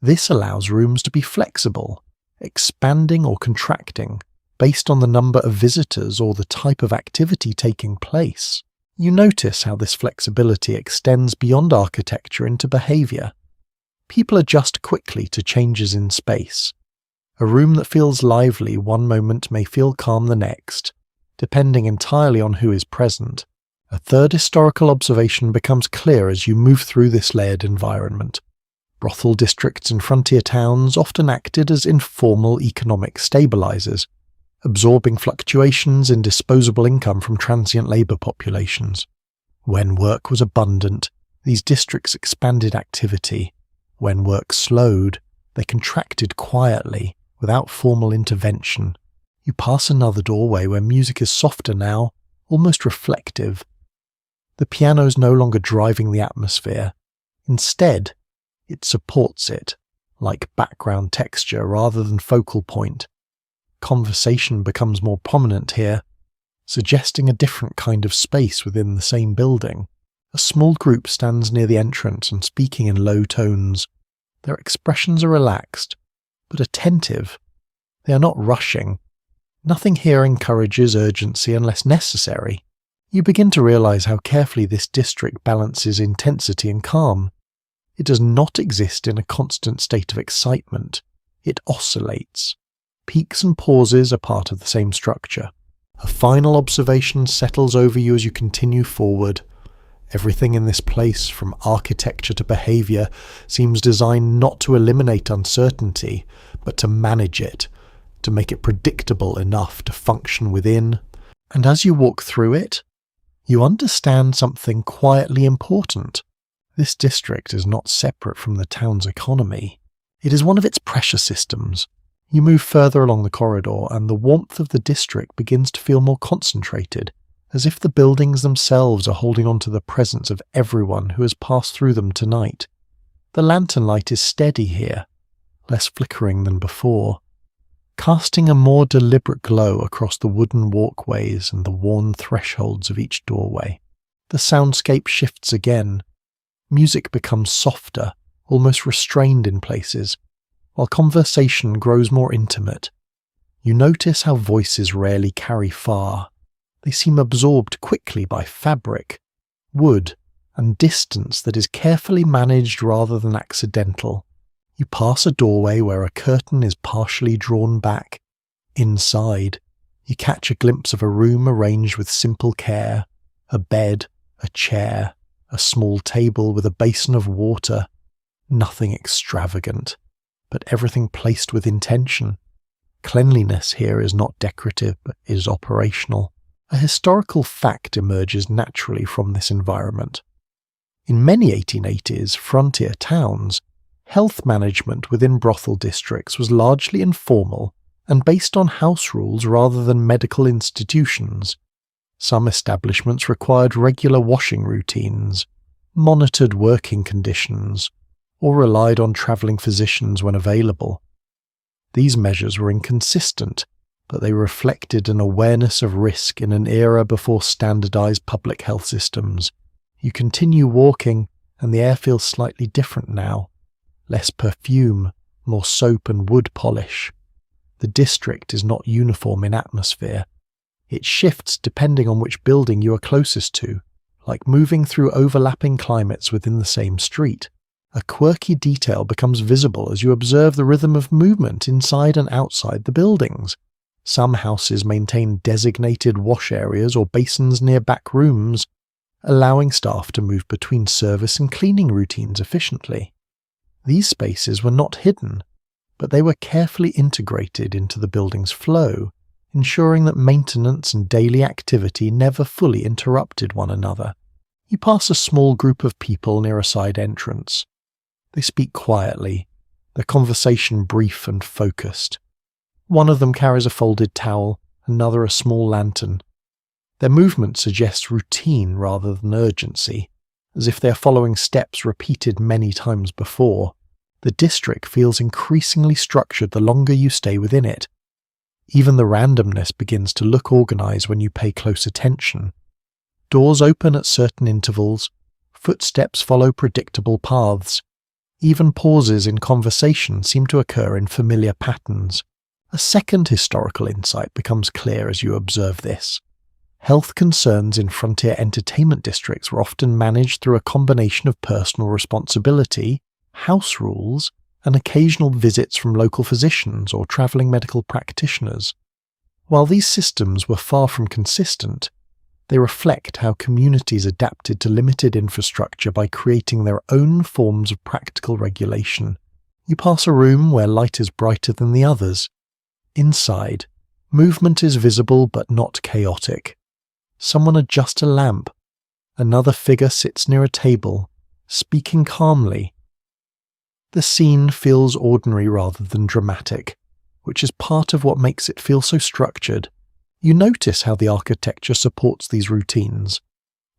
This allows rooms to be flexible, expanding or contracting based on the number of visitors or the type of activity taking place. You notice how this flexibility extends beyond architecture into behavior. People adjust quickly to changes in space. A room that feels lively one moment may feel calm the next, depending entirely on who is present. A third historical observation becomes clear as you move through this layered environment. Brothel districts in frontier towns often acted as informal economic stabilizers, absorbing fluctuations in disposable income from transient labor populations. When work was abundant, these districts expanded activity. When work slowed, they contracted quietly, without formal intervention. You pass another doorway where music is softer now, almost reflective. The piano is no longer driving the atmosphere. Instead, it supports it, like background texture rather than focal point. Conversation becomes more prominent here, suggesting a different kind of space within the same building. A small group stands near the entrance and speaking in low tones. Their expressions are relaxed, but attentive. They are not rushing. Nothing here encourages urgency unless necessary. You begin to realize how carefully this district balances intensity and calm. It does not exist in a constant state of excitement. It oscillates. Peaks and pauses are part of the same structure. A final observation settles over you as you continue forward. Everything in this place, from architecture to behavior, seems designed not to eliminate uncertainty, but to manage it, to make it predictable enough to function within. And as you walk through it, you understand something quietly important. This district is not separate from the town's economy. It is one of its pressure systems. You move further along the corridor, and the warmth of the district begins to feel more concentrated, as if the buildings themselves are holding on to the presence of everyone who has passed through them tonight. The lantern light is steady here, less flickering than before, casting a more deliberate glow across the wooden walkways and the worn thresholds of each doorway. The soundscape shifts again. Music becomes softer, almost restrained in places, while conversation grows more intimate. You notice how voices rarely carry far. They seem absorbed quickly by fabric, wood, and distance that is carefully managed rather than accidental. You pass a doorway where a curtain is partially drawn back. Inside, you catch a glimpse of a room arranged with simple care, a bed, a chair, a small table with a basin of water. Nothing extravagant, but everything placed with intention. Cleanliness here is not decorative, but is operational. A historical fact emerges naturally from this environment. In many 1880s frontier towns, health management within brothel districts was largely informal and based on house rules rather than medical institutions. Some establishments required regular washing routines, monitored working conditions, or relied on travelling physicians when available. These measures were inconsistent, but they reflected an awareness of risk in an era before standardized public health systems. You continue walking, and the air feels slightly different now. Less perfume, more soap and wood polish. The district is not uniform in atmosphere. It shifts depending on which building you are closest to, like moving through overlapping climates within the same street. A quirky detail becomes visible as you observe the rhythm of movement inside and outside the buildings. Some houses maintain designated wash areas or basins near back rooms, allowing staff to move between service and cleaning routines efficiently. These spaces were not hidden, but they were carefully integrated into the building's flow, ensuring that maintenance and daily activity never fully interrupted one another. You pass a small group of people near a side entrance. They speak quietly, their conversation brief and focused. One of them carries a folded towel, another a small lantern. Their movement suggests routine rather than urgency, as if they are following steps repeated many times before. The district feels increasingly structured the longer you stay within it. Even the randomness begins to look organized when you pay close attention. Doors open at certain intervals, footsteps follow predictable paths. Even pauses in conversation seem to occur in familiar patterns. A second historical insight becomes clear as you observe this. Health concerns in frontier entertainment districts were often managed through a combination of personal responsibility, house rules, and occasional visits from local physicians or travelling medical practitioners. While these systems were far from consistent, They reflect how communities adapted to limited infrastructure by creating their own forms of practical regulation. You pass a room where light is brighter than the others. Inside, movement is visible but not chaotic. Someone adjusts a lamp. Another figure sits near a table, speaking calmly. The scene feels ordinary rather than dramatic, which is part of what makes it feel so structured. You notice how the architecture supports these routines.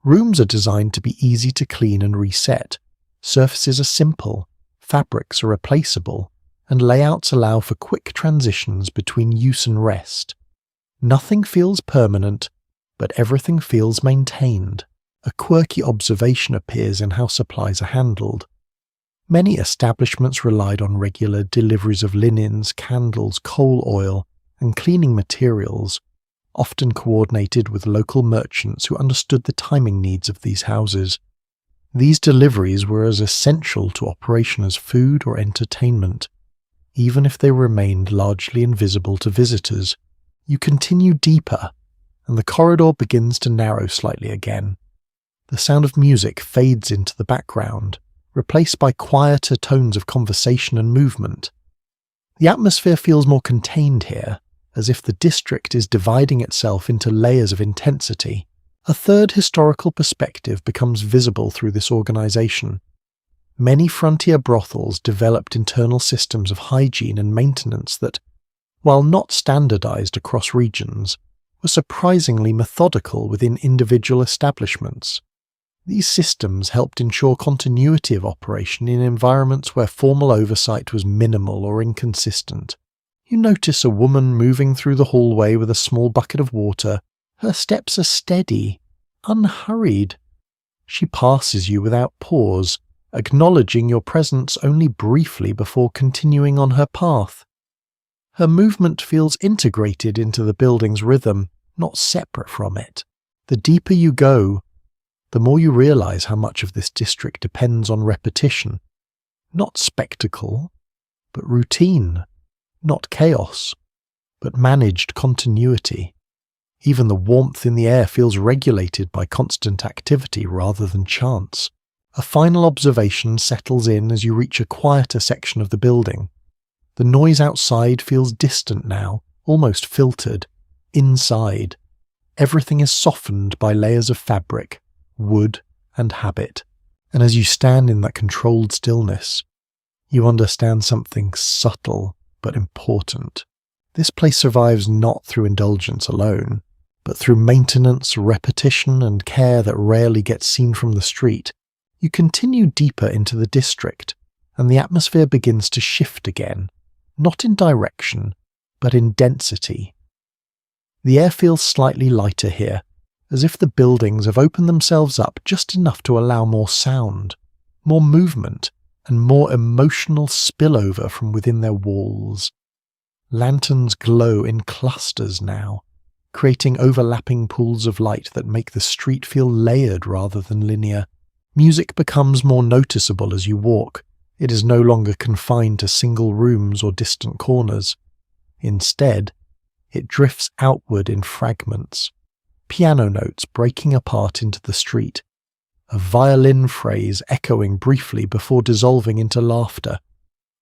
Rooms are designed to be easy to clean and reset. Surfaces are simple, fabrics are replaceable, and layouts allow for quick transitions between use and rest. Nothing feels permanent, but everything feels maintained. A quirky observation appears in how supplies are handled. Many establishments relied on regular deliveries of linens, candles, coal oil, and cleaning materials, often coordinated with local merchants who understood the timing needs of these houses. These deliveries were as essential to operation as food or entertainment, even if they remained largely invisible to visitors. You continue deeper, and the corridor begins to narrow slightly again. The sound of music fades into the background, replaced by quieter tones of conversation and movement. The atmosphere feels more contained here, as if the district is dividing itself into layers of intensity. A third historical perspective becomes visible through this organization. Many frontier brothels developed internal systems of hygiene and maintenance that, while not standardized across regions, were surprisingly methodical within individual establishments. These systems helped ensure continuity of operation in environments where formal oversight was minimal or inconsistent. You notice a woman moving through the hallway with a small bucket of water. Her steps are steady, unhurried. She passes you without pause, acknowledging your presence only briefly before continuing on her path. Her movement feels integrated into the building's rhythm, not separate from it. The deeper you go, the more you realize how much of this district depends on repetition. Not spectacle, but routine. Not chaos, but managed continuity. Even the warmth in the air feels regulated by constant activity rather than chance. A final observation settles in as you reach a quieter section of the building. The noise outside feels distant now, almost filtered. Inside, everything is softened by layers of fabric, wood, and habit. And as you stand in that controlled stillness, you understand something subtle but important. This place survives not through indulgence alone, but through maintenance, repetition, and care that rarely gets seen from the street. You continue deeper into the district, and the atmosphere begins to shift again, not in direction, but in density. The air feels slightly lighter here, as if the buildings have opened themselves up just enough to allow more sound, more movement, and more emotional spillover from within their walls. Lanterns glow in clusters now, creating overlapping pools of light that make the street feel layered rather than linear. Music becomes more noticeable as you walk. It is no longer confined to single rooms or distant corners. Instead, it drifts outward in fragments, piano notes breaking apart into the street, a violin phrase echoing briefly before dissolving into laughter.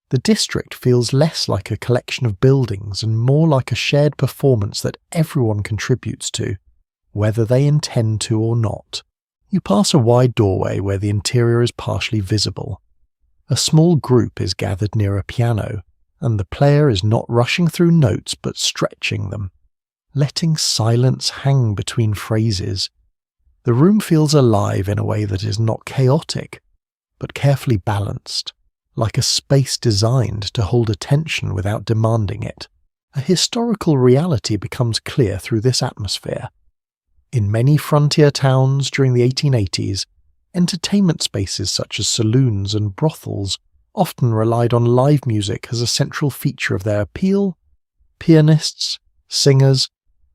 The district feels less like a collection of buildings and more like a shared performance that everyone contributes to, whether they intend to or not. You pass a wide doorway where the interior is partially visible. A small group is gathered near a piano, and the player is not rushing through notes but stretching them, letting silence hang between phrases. The room feels alive in a way that is not chaotic, but carefully balanced, like a space designed to hold attention without demanding it. A historical reality becomes clear through this atmosphere. In many frontier towns during the 1880s, entertainment spaces such as saloons and brothels often relied on live music as a central feature of their appeal. Pianists, singers,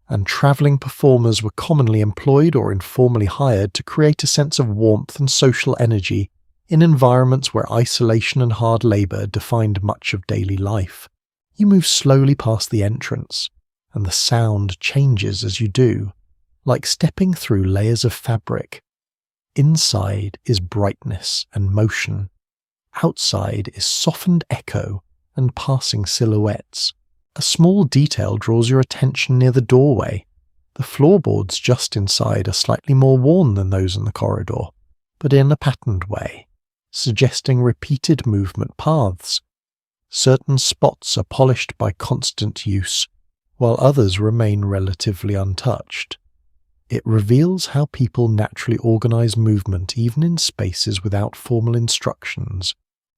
and travelling performers were commonly employed or informally hired to create a sense of warmth and social energy in environments where isolation and hard labour defined much of daily life. You move slowly past the entrance, and the sound changes as you do, like stepping through layers of fabric. Inside is brightness and motion. Outside is softened echo and passing silhouettes. A small detail draws your attention near the doorway. The floorboards just inside are slightly more worn than those in the corridor, but in a patterned way, suggesting repeated movement paths. Certain spots are polished by constant use, while others remain relatively untouched. It reveals how people naturally organize movement even in spaces without formal instructions.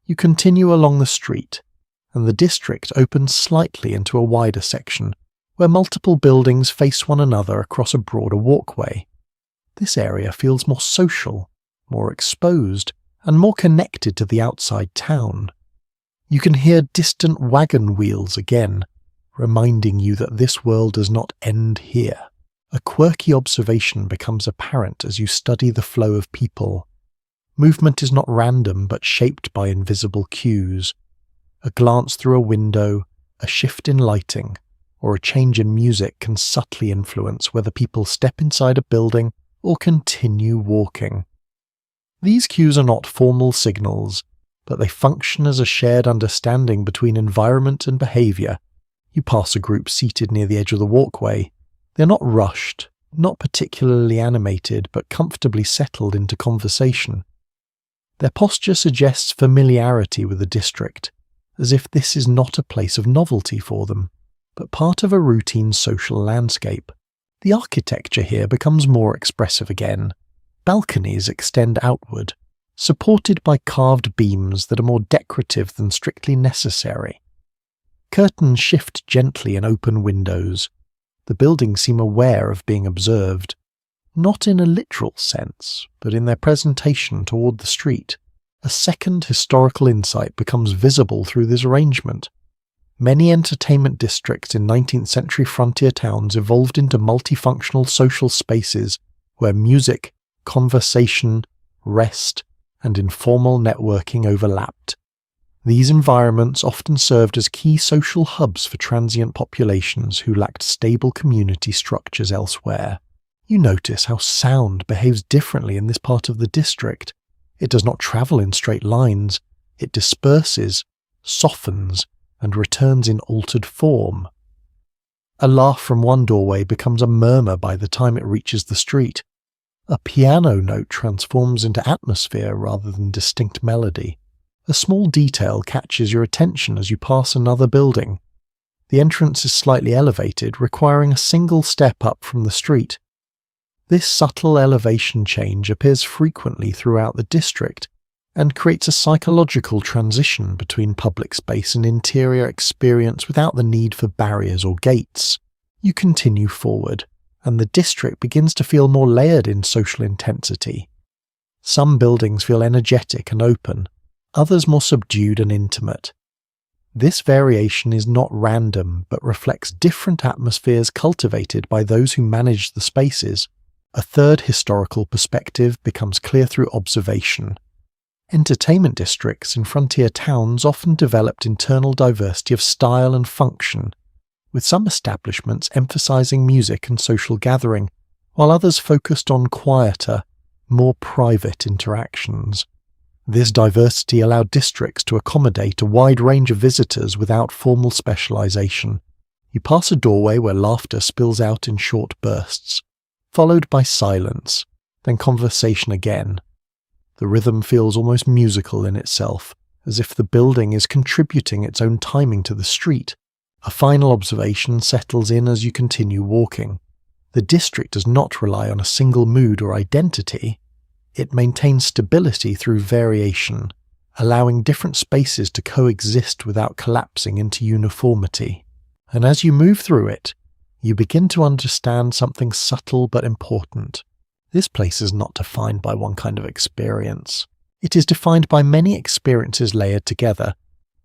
You continue along the street, and the district opens slightly into a wider section, where multiple buildings face one another across a broader walkway. This area feels more social, more exposed, and more connected to the outside town. You can hear distant wagon wheels again, reminding you that this world does not end here. A quirky observation becomes apparent as you study the flow of people. Movement is not random but shaped by invisible cues. A glance through a window, a shift in lighting, or a change in music can subtly influence whether people step inside a building or continue walking. These cues are not formal signals, but they function as a shared understanding between environment and behavior. You pass a group seated near the edge of the walkway. They're not rushed, not particularly animated, but comfortably settled into conversation. Their posture suggests familiarity with the district, as if this is not a place of novelty for them, but part of a routine social landscape. The architecture here becomes more expressive again. Balconies extend outward, supported by carved beams that are more decorative than strictly necessary. Curtains shift gently in open windows. The buildings seem aware of being observed, not in a literal sense, but in their presentation toward the street. A second historical insight becomes visible through this arrangement. Many entertainment districts in 19th century frontier towns evolved into multifunctional social spaces where music, conversation, rest, and informal networking overlapped. These environments often served as key social hubs for transient populations who lacked stable community structures elsewhere. You notice how sound behaves differently in this part of the district. It does not travel in straight lines. It disperses, softens, and returns in altered form. A laugh from one doorway becomes a murmur by the time it reaches the street. A piano note transforms into atmosphere rather than distinct melody. A small detail catches your attention as you pass another building. The entrance is slightly elevated, requiring a single step up from the street. This subtle elevation change appears frequently throughout the district and creates a psychological transition between public space and interior experience without the need for barriers or gates. You continue forward, and the district begins to feel more layered in social intensity. Some buildings feel energetic and open, others more subdued and intimate. This variation is not random, but reflects different atmospheres cultivated by those who manage the spaces. A third historical perspective becomes clear through observation. Entertainment districts in frontier towns often developed internal diversity of style and function, with some establishments emphasizing music and social gathering, while others focused on quieter, more private interactions. This diversity allowed districts to accommodate a wide range of visitors without formal specialization. You pass a doorway where laughter spills out in short bursts, followed by silence, then conversation again. The rhythm feels almost musical in itself, as if the building is contributing its own timing to the street. A final observation settles in as you continue walking. The district does not rely on a single mood or identity. It maintains stability through variation, allowing different spaces to coexist without collapsing into uniformity. And as you move through it, you begin to understand something subtle but important. This place is not defined by one kind of experience. It is defined by many experiences layered together,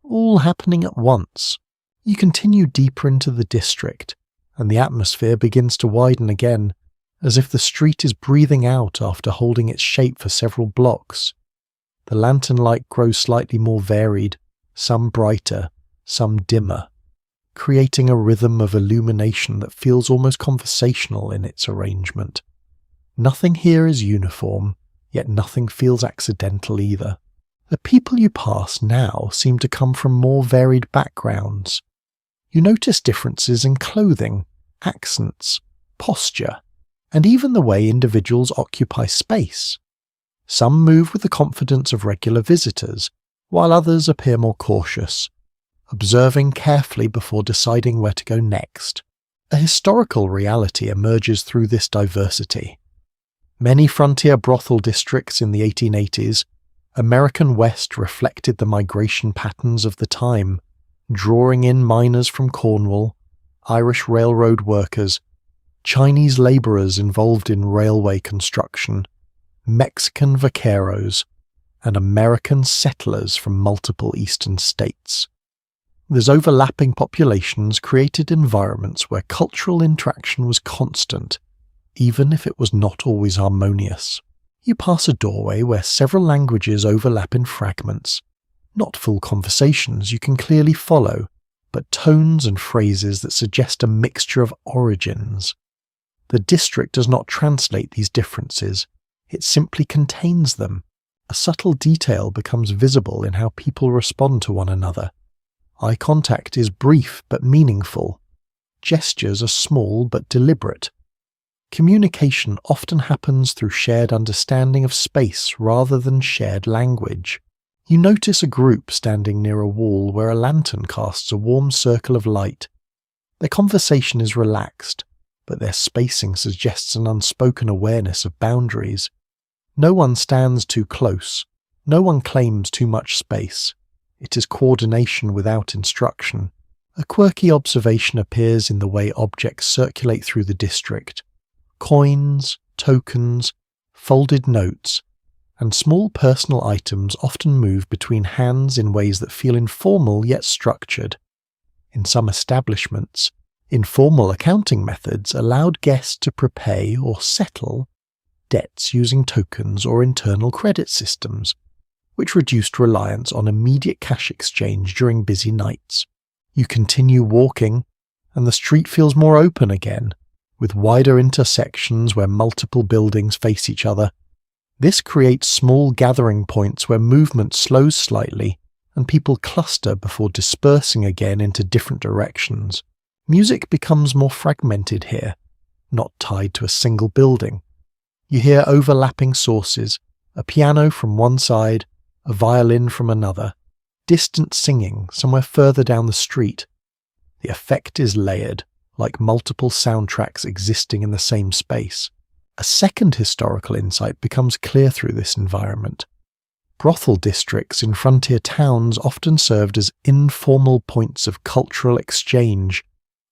all happening at once. You continue deeper into the district, and the atmosphere begins to widen again, as if the street is breathing out after holding its shape for several blocks. The lantern light grows slightly more varied, some brighter, some dimmer. creating a rhythm of illumination that feels almost conversational in its arrangement. Nothing here is uniform, yet nothing feels accidental either. The people you pass now seem to come from more varied backgrounds. You notice differences in clothing, accents, posture, and even the way individuals occupy space. Some move with the confidence of regular visitors, while others appear more cautious, observing carefully before deciding where to go next. A historical reality emerges through this diversity. Many frontier brothel districts in the 1880s, American West reflected the migration patterns of the time, drawing in miners from Cornwall, Irish railroad workers, Chinese laborers involved in railway construction, Mexican vaqueros, and American settlers from multiple eastern states. These overlapping populations created environments where cultural interaction was constant, even if it was not always harmonious. You pass a doorway where several languages overlap in fragments. Not full conversations you can clearly follow, but tones and phrases that suggest a mixture of origins. The district does not translate these differences, it simply contains them. A subtle detail becomes visible in how people respond to one another. Eye contact is brief but meaningful. Gestures are small but deliberate. Communication often happens through shared understanding of space rather than shared language. You notice a group standing near a wall where a lantern casts a warm circle of light. Their conversation is relaxed, but their spacing suggests an unspoken awareness of boundaries. No one stands too close. No one claims too much space. It is coordination without instruction. A quirky observation appears in the way objects circulate through the district. Coins, tokens, folded notes, and small personal items often move between hands in ways that feel informal yet structured. In some establishments, informal accounting methods allowed guests to prepay or settle debts using tokens or internal credit systems, which reduced reliance on immediate cash exchange during busy nights. You continue walking, and the street feels more open again, with wider intersections where multiple buildings face each other. This creates small gathering points where movement slows slightly and people cluster before dispersing again into different directions. Music becomes more fragmented here, not tied to a single building. You hear overlapping sources, a piano from one side, a violin from another, distant singing somewhere further down the street. The effect is layered, like multiple soundtracks existing in the same space. A second historical insight becomes clear through this environment. Brothel districts in frontier towns often served as informal points of cultural exchange,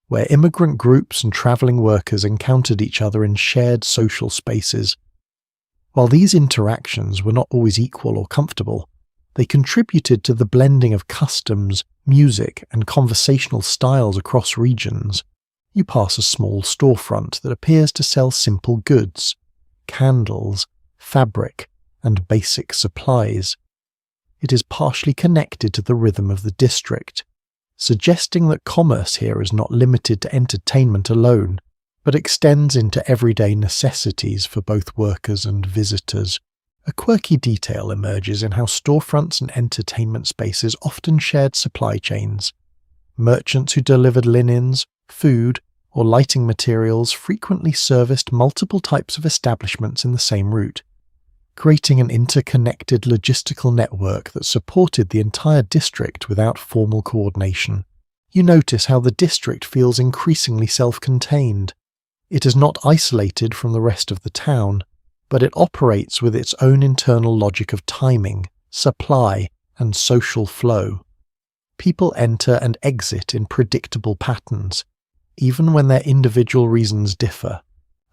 where immigrant groups and travelling workers encountered each other in shared social spaces. While these interactions were not always equal or comfortable, they contributed to the blending of customs, music, and conversational styles across regions. You pass a small storefront that appears to sell simple goods, candles, fabric, and basic supplies. It is partially connected to the rhythm of the district, suggesting that commerce here is not limited to entertainment alone, but extends into everyday necessities for both workers and visitors. A quirky detail emerges in how storefronts and entertainment spaces often shared supply chains. Merchants who delivered linens, food, or lighting materials frequently serviced multiple types of establishments in the same route, creating an interconnected logistical network that supported the entire district without formal coordination. You notice how the district feels increasingly self-contained. It is not isolated from the rest of the town, but it operates with its own internal logic of timing, supply, and social flow. People enter and exit in predictable patterns, even when their individual reasons differ.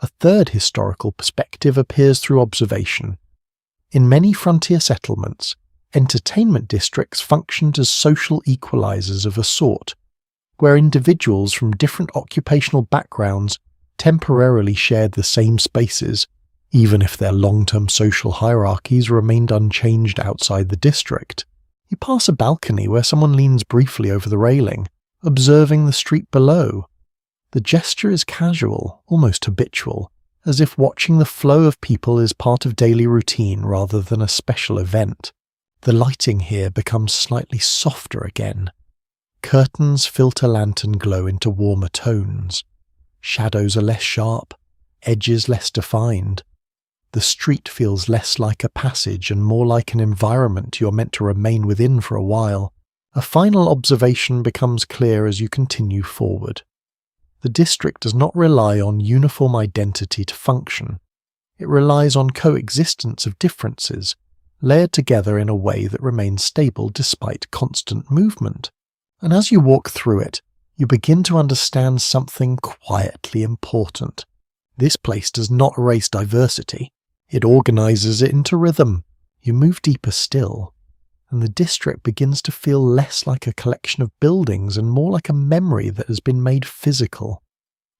A third historical perspective appears through observation. In many frontier settlements, entertainment districts functioned as social equalizers of a sort, where individuals from different occupational backgrounds temporarily shared the same spaces, even if their long-term social hierarchies remained unchanged outside the district. You pass a balcony where someone leans briefly over the railing, observing the street below. The gesture is casual, almost habitual, as if watching the flow of people is part of daily routine rather than a special event. The lighting here becomes slightly softer again. Curtains filter lantern glow into warmer tones. Shadows are less sharp, edges less defined. The street feels less like a passage and more like an environment you're meant to remain within for a while. A final observation becomes clear as you continue forward. The district does not rely on uniform identity to function. It relies on coexistence of differences, layered together in a way that remains stable despite constant movement. And as you walk through it, you begin to understand something quietly important. This place does not erase diversity. It organizes it into rhythm. You move deeper still, and the district begins to feel less like a collection of buildings and more like a memory that has been made physical.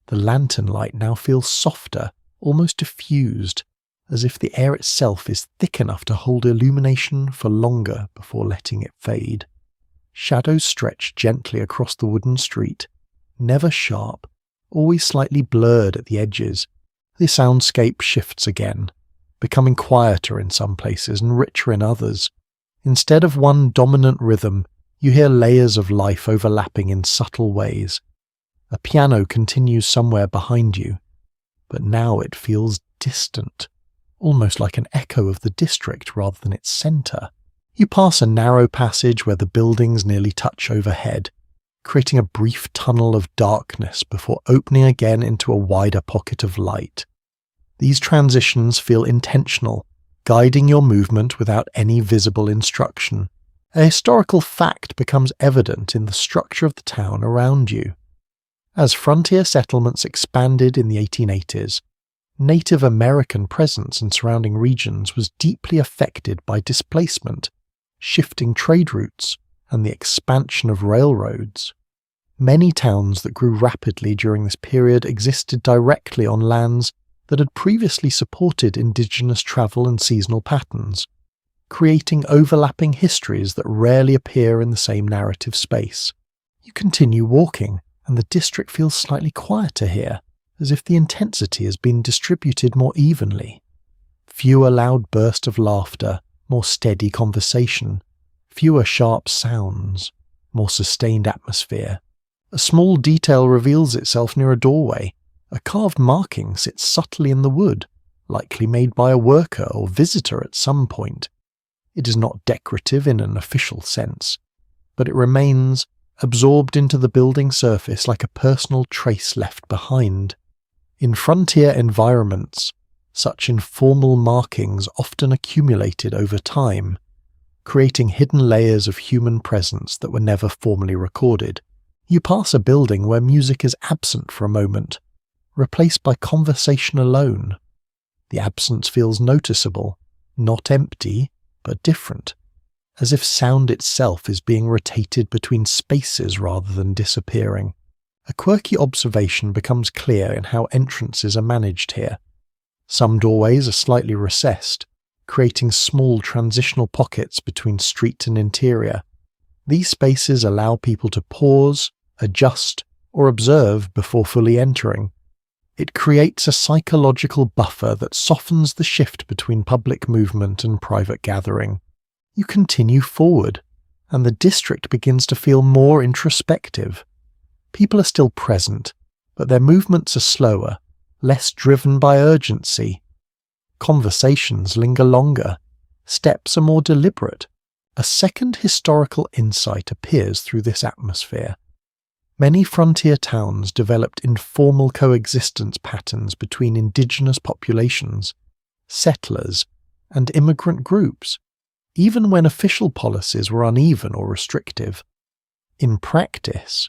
The lantern light now feels softer, almost diffused, as if the air itself is thick enough to hold illumination for longer before letting it fade. Shadows stretch gently across the wooden street, never sharp, always slightly blurred at the edges. The soundscape shifts again, becoming quieter in some places and richer in others. Instead of one dominant rhythm, you hear layers of life overlapping in subtle ways. A piano continues somewhere behind you, but now it feels distant, almost like an echo of the district rather than its centre. You pass a narrow passage where the buildings nearly touch overhead, creating a brief tunnel of darkness before opening again into a wider pocket of light. These transitions feel intentional, guiding your movement without any visible instruction. A historical fact becomes evident in the structure of the town around you. As frontier settlements expanded in the 1880s, Native American presence in surrounding regions was deeply affected by displacement, shifting trade routes, and the expansion of railroads. Many towns that grew rapidly during this period existed directly on lands that had previously supported indigenous travel and seasonal patterns, creating overlapping histories that rarely appear in the same narrative space. You continue walking, and the district feels slightly quieter here, as if the intensity has been distributed more evenly. Fewer loud bursts of laughter, more steady conversation, fewer sharp sounds, more sustained atmosphere. A small detail reveals itself near a doorway. A carved marking sits subtly in the wood, likely made by a worker or visitor at some point. It is not decorative in an official sense, but it remains absorbed into the building surface like a personal trace left behind. In frontier environments, such informal markings often accumulated over time, creating hidden layers of human presence that were never formally recorded. You pass a building where music is absent for a moment, replaced by conversation alone. The absence feels noticeable, not empty, but different, as if sound itself is being rotated between spaces rather than disappearing. A quirky observation becomes clear in how entrances are managed here. Some doorways are slightly recessed, creating small transitional pockets between street and interior. These spaces allow people to pause, adjust, or observe before fully entering. It creates a psychological buffer that softens the shift between public movement and private gathering. You continue forward, and the district begins to feel more introspective. People are still present, but their movements are slower, less driven by urgency. Conversations linger longer, steps are more deliberate. A second historical insight appears through this atmosphere. Many frontier towns developed informal coexistence patterns between indigenous populations, settlers, and immigrant groups, even when official policies were uneven or restrictive. In practice,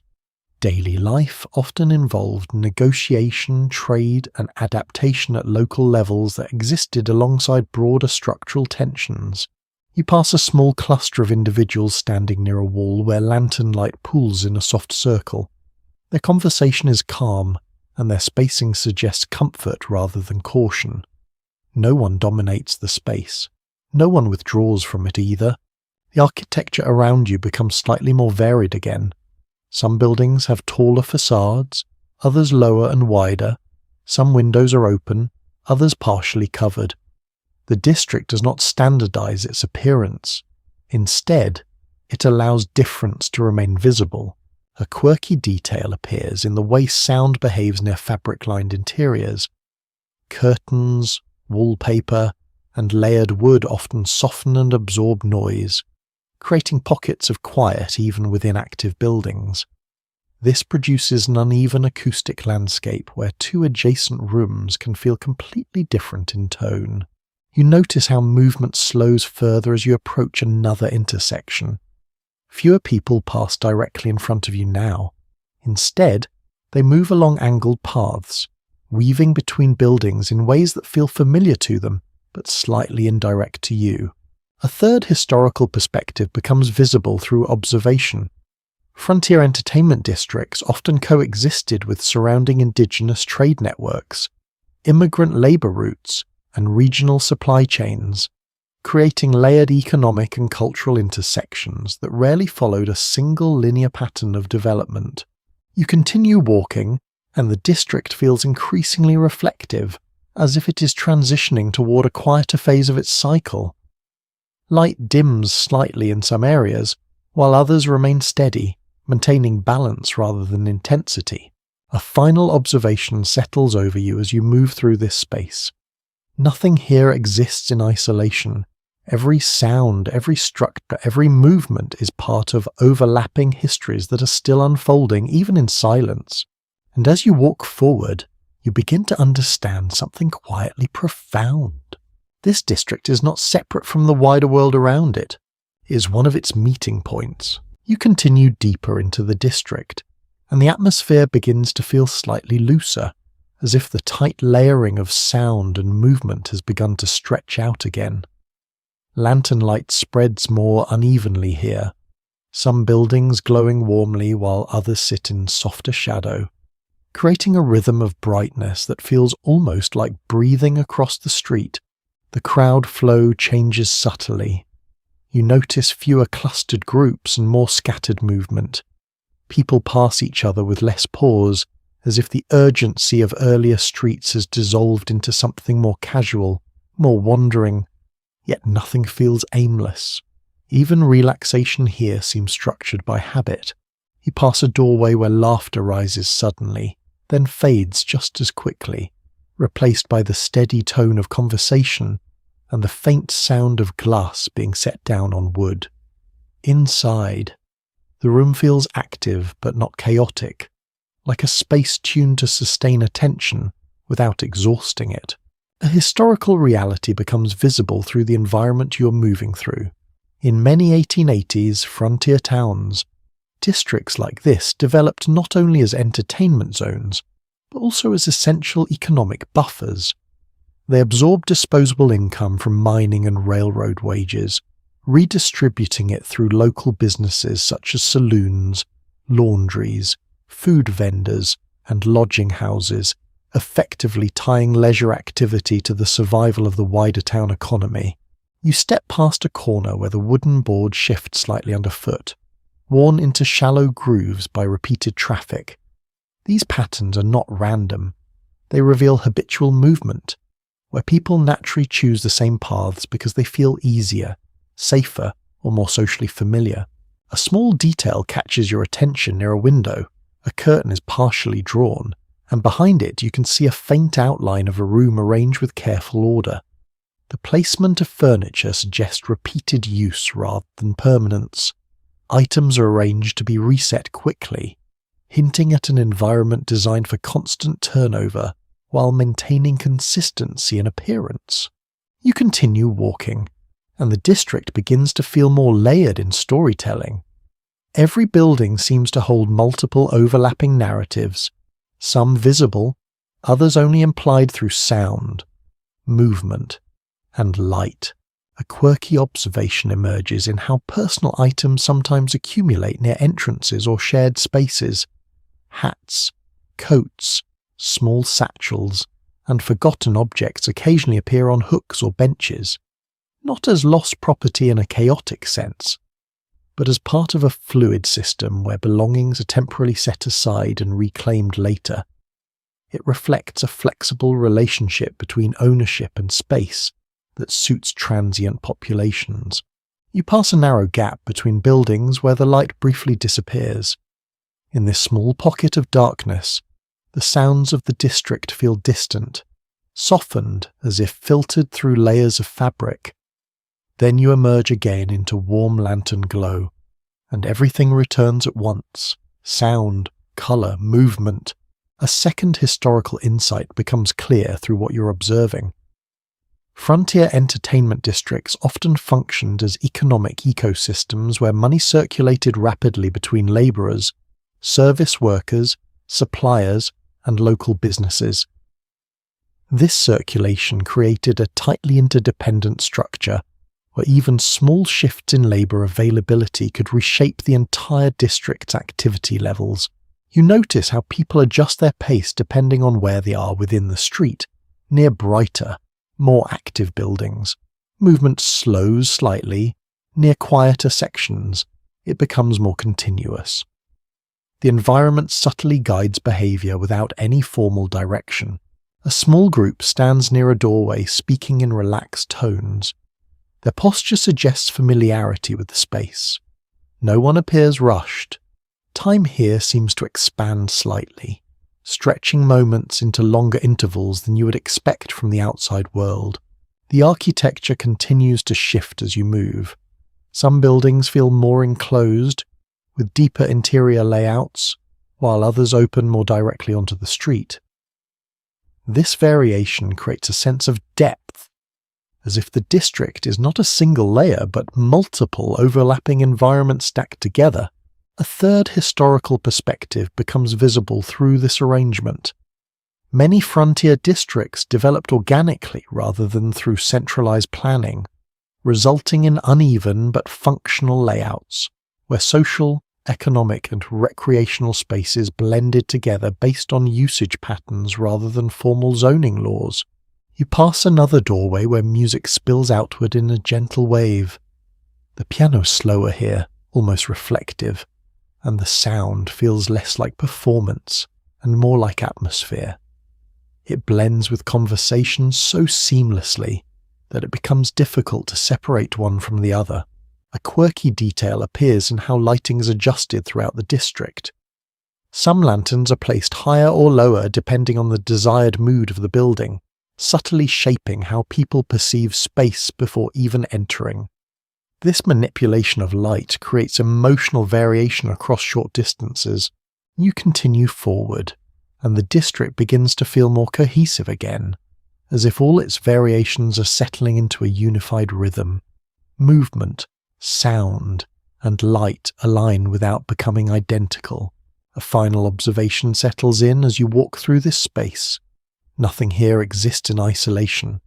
daily life often involved negotiation, trade, and adaptation at local levels that existed alongside broader structural tensions. You pass a small cluster of individuals standing near a wall where lantern light pools in a soft circle. Their conversation is calm, and their spacing suggests comfort rather than caution. No one dominates the space. No one withdraws from it either. The architecture around you becomes slightly more varied again. Some buildings have taller facades, others lower and wider. Some windows are open, others partially covered. The district does not standardize its appearance. Instead, it allows difference to remain visible. A quirky detail appears in the way sound behaves near fabric-lined interiors. Curtains, wallpaper, and layered wood often soften and absorb noise, creating pockets of quiet even within active buildings. This produces an uneven acoustic landscape where two adjacent rooms can feel completely different in tone. You notice how movement slows further as you approach another intersection. Fewer people pass directly in front of you now. Instead, they move along angled paths, weaving between buildings in ways that feel familiar to them, but slightly indirect to you. A third historical perspective becomes visible through observation. Frontier entertainment districts often coexisted with surrounding indigenous trade networks, immigrant labor routes, and regional supply chains, creating layered economic and cultural intersections that rarely followed a single linear pattern of development. You continue walking, and the district feels increasingly reflective, as if it is transitioning toward a quieter phase of its cycle. Light dims slightly in some areas, while others remain steady, maintaining balance rather than intensity. A final observation settles over you as you move through this space. Nothing here exists in isolation. Every sound, every structure, every movement is part of overlapping histories that are still unfolding, even in silence. And as you walk forward, you begin to understand something quietly profound. This district is not separate from the wider world around it. It is one of its meeting points. You continue deeper into the district, and the atmosphere begins to feel slightly looser, as if the tight layering of sound and movement has begun to stretch out again. Lantern light spreads more unevenly here, some buildings glowing warmly while others sit in softer shadow, creating a rhythm of brightness that feels almost like breathing across the street. The crowd flow changes subtly. You notice fewer clustered groups and more scattered movement. People pass each other with less pause, as if the urgency of earlier streets has dissolved into something more casual, more wandering. Yet nothing feels aimless. Even relaxation here seems structured by habit. You pass a doorway where laughter rises suddenly, then fades just as quickly, replaced by the steady tone of conversation and the faint sound of glass being set down on wood. Inside, the room feels active but not chaotic, like a space tuned to sustain attention without exhausting it. A historical reality becomes visible through the environment you are moving through. In many 1880s frontier towns, districts like this developed not only as entertainment zones, but also as essential economic buffers. They absorbed disposable income from mining and railroad wages, redistributing it through local businesses such as saloons, laundries, food vendors, and lodging houses, effectively tying leisure activity to the survival of the wider town economy. You step past a corner where the wooden boards shift slightly underfoot, worn into shallow grooves by repeated traffic. These patterns are not random. They reveal habitual movement, where people naturally choose the same paths because they feel easier, safer, or more socially familiar. A small detail catches your attention near a window. A curtain is partially drawn, and behind it you can see a faint outline of a room arranged with careful order. The placement of furniture suggests repeated use rather than permanence. Items are arranged to be reset quickly, hinting at an environment designed for constant turnover while maintaining consistency in appearance. You continue walking, and the district begins to feel more layered in storytelling. Every building seems to hold multiple overlapping narratives, some visible, others only implied through sound, movement, and light. A quirky observation emerges in how personal items sometimes accumulate near entrances or shared spaces. Hats, coats, small satchels, and forgotten objects occasionally appear on hooks or benches, not as lost property in a chaotic sense, but as part of a fluid system where belongings are temporarily set aside and reclaimed later. It reflects a flexible relationship between ownership and space that suits transient populations. You pass a narrow gap between buildings where the light briefly disappears. In this small pocket of darkness, the sounds of the district feel distant, softened as if filtered through layers of fabric. Then you emerge again into warm lantern glow, and everything returns at once: sound, colour, movement. A second historical insight becomes clear through what you're observing. Frontier entertainment districts often functioned as economic ecosystems where money circulated rapidly between labourers, service workers, suppliers, and local businesses. This circulation created a tightly interdependent structure where even small shifts in labour availability could reshape the entire district's activity levels. You notice how people adjust their pace depending on where they are within the street. Near brighter, more active buildings, movement slows slightly. Near quieter sections, it becomes more continuous. The environment subtly guides behaviour without any formal direction. A small group stands near a doorway speaking in relaxed tones. Their posture suggests familiarity with the space. No one appears rushed. Time here seems to expand slightly, stretching moments into longer intervals than you would expect from the outside world. The architecture continues to shift as you move. Some buildings feel more enclosed, with deeper interior layouts, while others open more directly onto the street. This variation creates a sense of depth, as if the district is not a single layer but multiple overlapping environments stacked together. A third historical perspective becomes visible through this arrangement. Many frontier districts developed organically rather than through centralized planning, resulting in uneven but functional layouts, where social, economic and recreational spaces blended together based on usage patterns rather than formal zoning laws. You pass another doorway where music spills outward in a gentle wave. The piano's slower here, almost reflective, and the sound feels less like performance and more like atmosphere. It blends with conversation so seamlessly that it becomes difficult to separate one from the other. A quirky detail appears in how lighting is adjusted throughout the district. Some lanterns are placed higher or lower depending on the desired mood of the building, subtly shaping how people perceive space before even entering. This manipulation of light creates emotional variation across short distances. You continue forward, and the district begins to feel more cohesive again, as if all its variations are settling into a unified rhythm. Movement, sound, and light align without becoming identical. A final observation settles in as you walk through this space. Nothing here exists in isolation.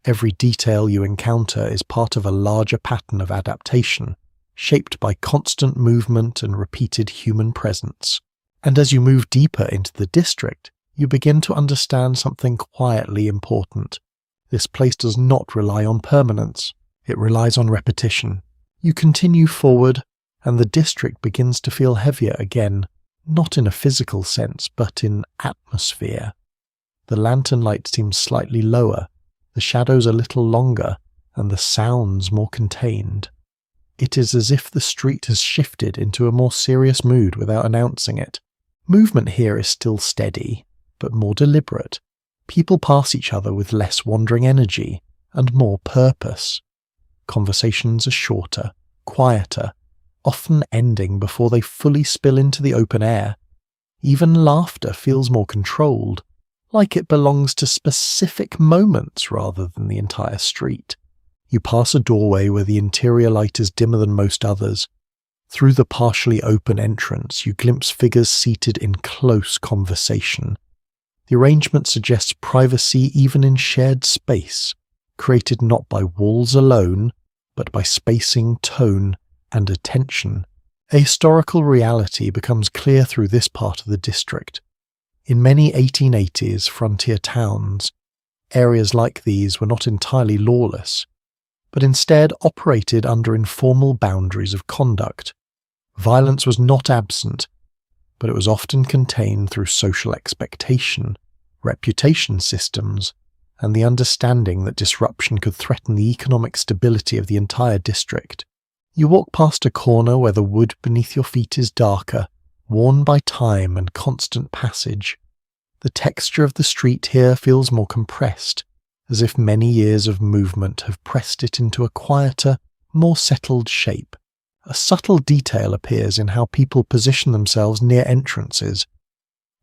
Every detail you encounter is part of a larger pattern of adaptation, shaped by constant movement and repeated human presence. And as you move deeper into the district, you begin to understand something quietly important. This place does not rely on permanence. It relies on repetition. You continue forward, and the district begins to feel heavier again, not in a physical sense, but in atmosphere. The lantern light seems slightly lower, the shadows a little longer, and the sounds more contained. It is as if the street has shifted into a more serious mood without announcing it. Movement here is still steady, but more deliberate. People pass each other with less wandering energy and more purpose. Conversations are shorter, quieter, often ending before they fully spill into the open air. Even laughter feels more controlled, like it belongs to specific moments rather than the entire street. You pass a doorway where the interior light is dimmer than most others. Through the partially open entrance, you glimpse figures seated in close conversation. The arrangement suggests privacy even in shared space, created not by walls alone, but by spacing, tone, and attention. A historical reality becomes clear through this part of the district. In many 1880s frontier towns, areas like these were not entirely lawless. but instead operated under informal boundaries of conduct. Violence was not absent, but it was often contained through social expectation, reputation systems, and the understanding that disruption could threaten the economic stability of the entire district. You walk past a corner where the wood beneath your feet is darker, worn by time and constant passage. The texture of the street here feels more compressed, as if many years of movement have pressed it into a quieter, more settled shape. A subtle detail appears in how people position themselves near entrances.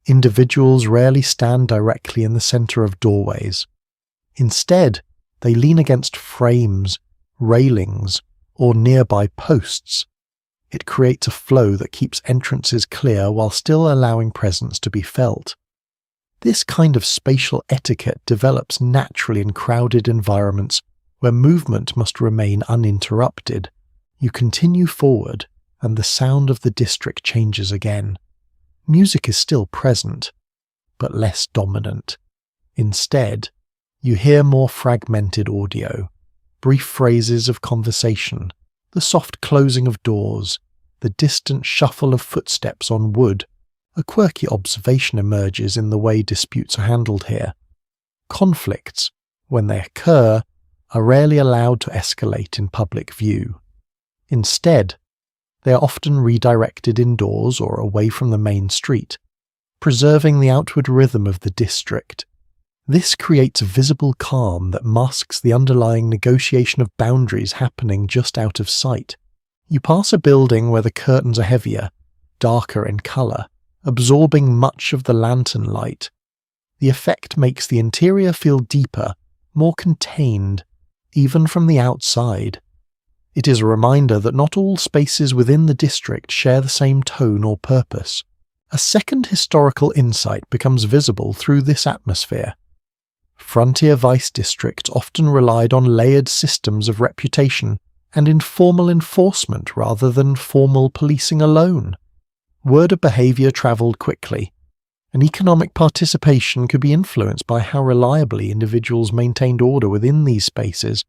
Individuals rarely stand directly in the center of doorways. Instead, they lean against frames, railings, or nearby posts. It creates a flow that keeps entrances clear while still allowing presence to be felt. This kind of spatial etiquette develops naturally in crowded environments where movement must remain uninterrupted. You continue forward, and the sound of the district changes again. Music is still present, but less dominant. Instead, you hear more fragmented audio, brief phrases of conversation, the soft closing of doors, the distant shuffle of footsteps on wood. A quirky observation emerges in the way disputes are handled here. Conflicts, when they occur, are rarely allowed to escalate in public view. Instead, they are often redirected indoors or away from the main street, preserving the outward rhythm of the district. This creates a visible calm that masks the underlying negotiation of boundaries happening just out of sight. You pass a building where the curtains are heavier, darker in colour, absorbing much of the lantern light. The effect makes the interior feel deeper, more contained, even from the outside. It is a reminder that not all spaces within the district share the same tone or purpose. A second historical insight becomes visible through this atmosphere. Frontier vice districts often relied on layered systems of reputation and informal enforcement rather than formal policing alone. Word of behaviour travelled quickly, and economic participation could be influenced by how reliably individuals maintained order within these spaces.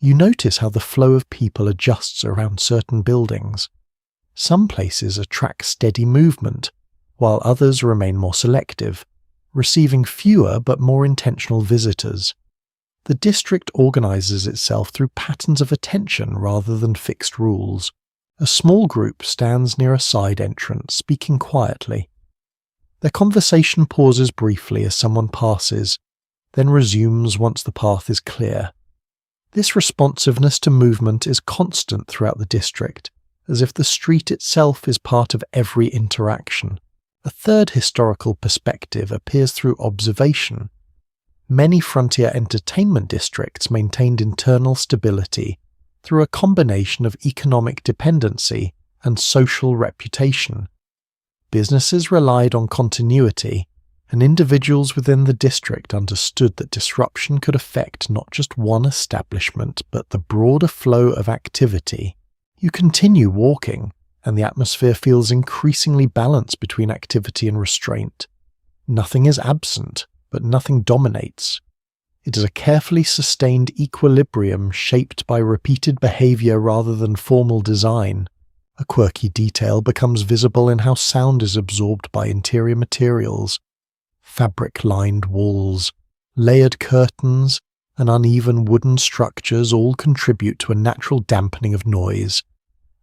You notice how the flow of people adjusts around certain buildings. Some places attract steady movement, while others remain more selective, receiving fewer but more intentional visitors. The district organises itself through patterns of attention rather than fixed rules. A small group stands near a side entrance, speaking quietly. Their conversation pauses briefly as someone passes, then resumes once the path is clear. This responsiveness to movement is constant throughout the district, as if the street itself is part of every interaction. A third historical perspective appears through observation. Many frontier entertainment districts maintained internal stability through a combination of economic dependency and social reputation. Businesses relied on continuity, and individuals within the district understood that disruption could affect not just one establishment but the broader flow of activity. You continue walking, and the atmosphere feels increasingly balanced between activity and restraint. Nothing is absent, but nothing dominates. It is a carefully sustained equilibrium shaped by repeated behaviour rather than formal design. A quirky detail becomes visible in how sound is absorbed by interior materials. Fabric-lined walls, layered curtains, and uneven wooden structures all contribute to a natural dampening of noise,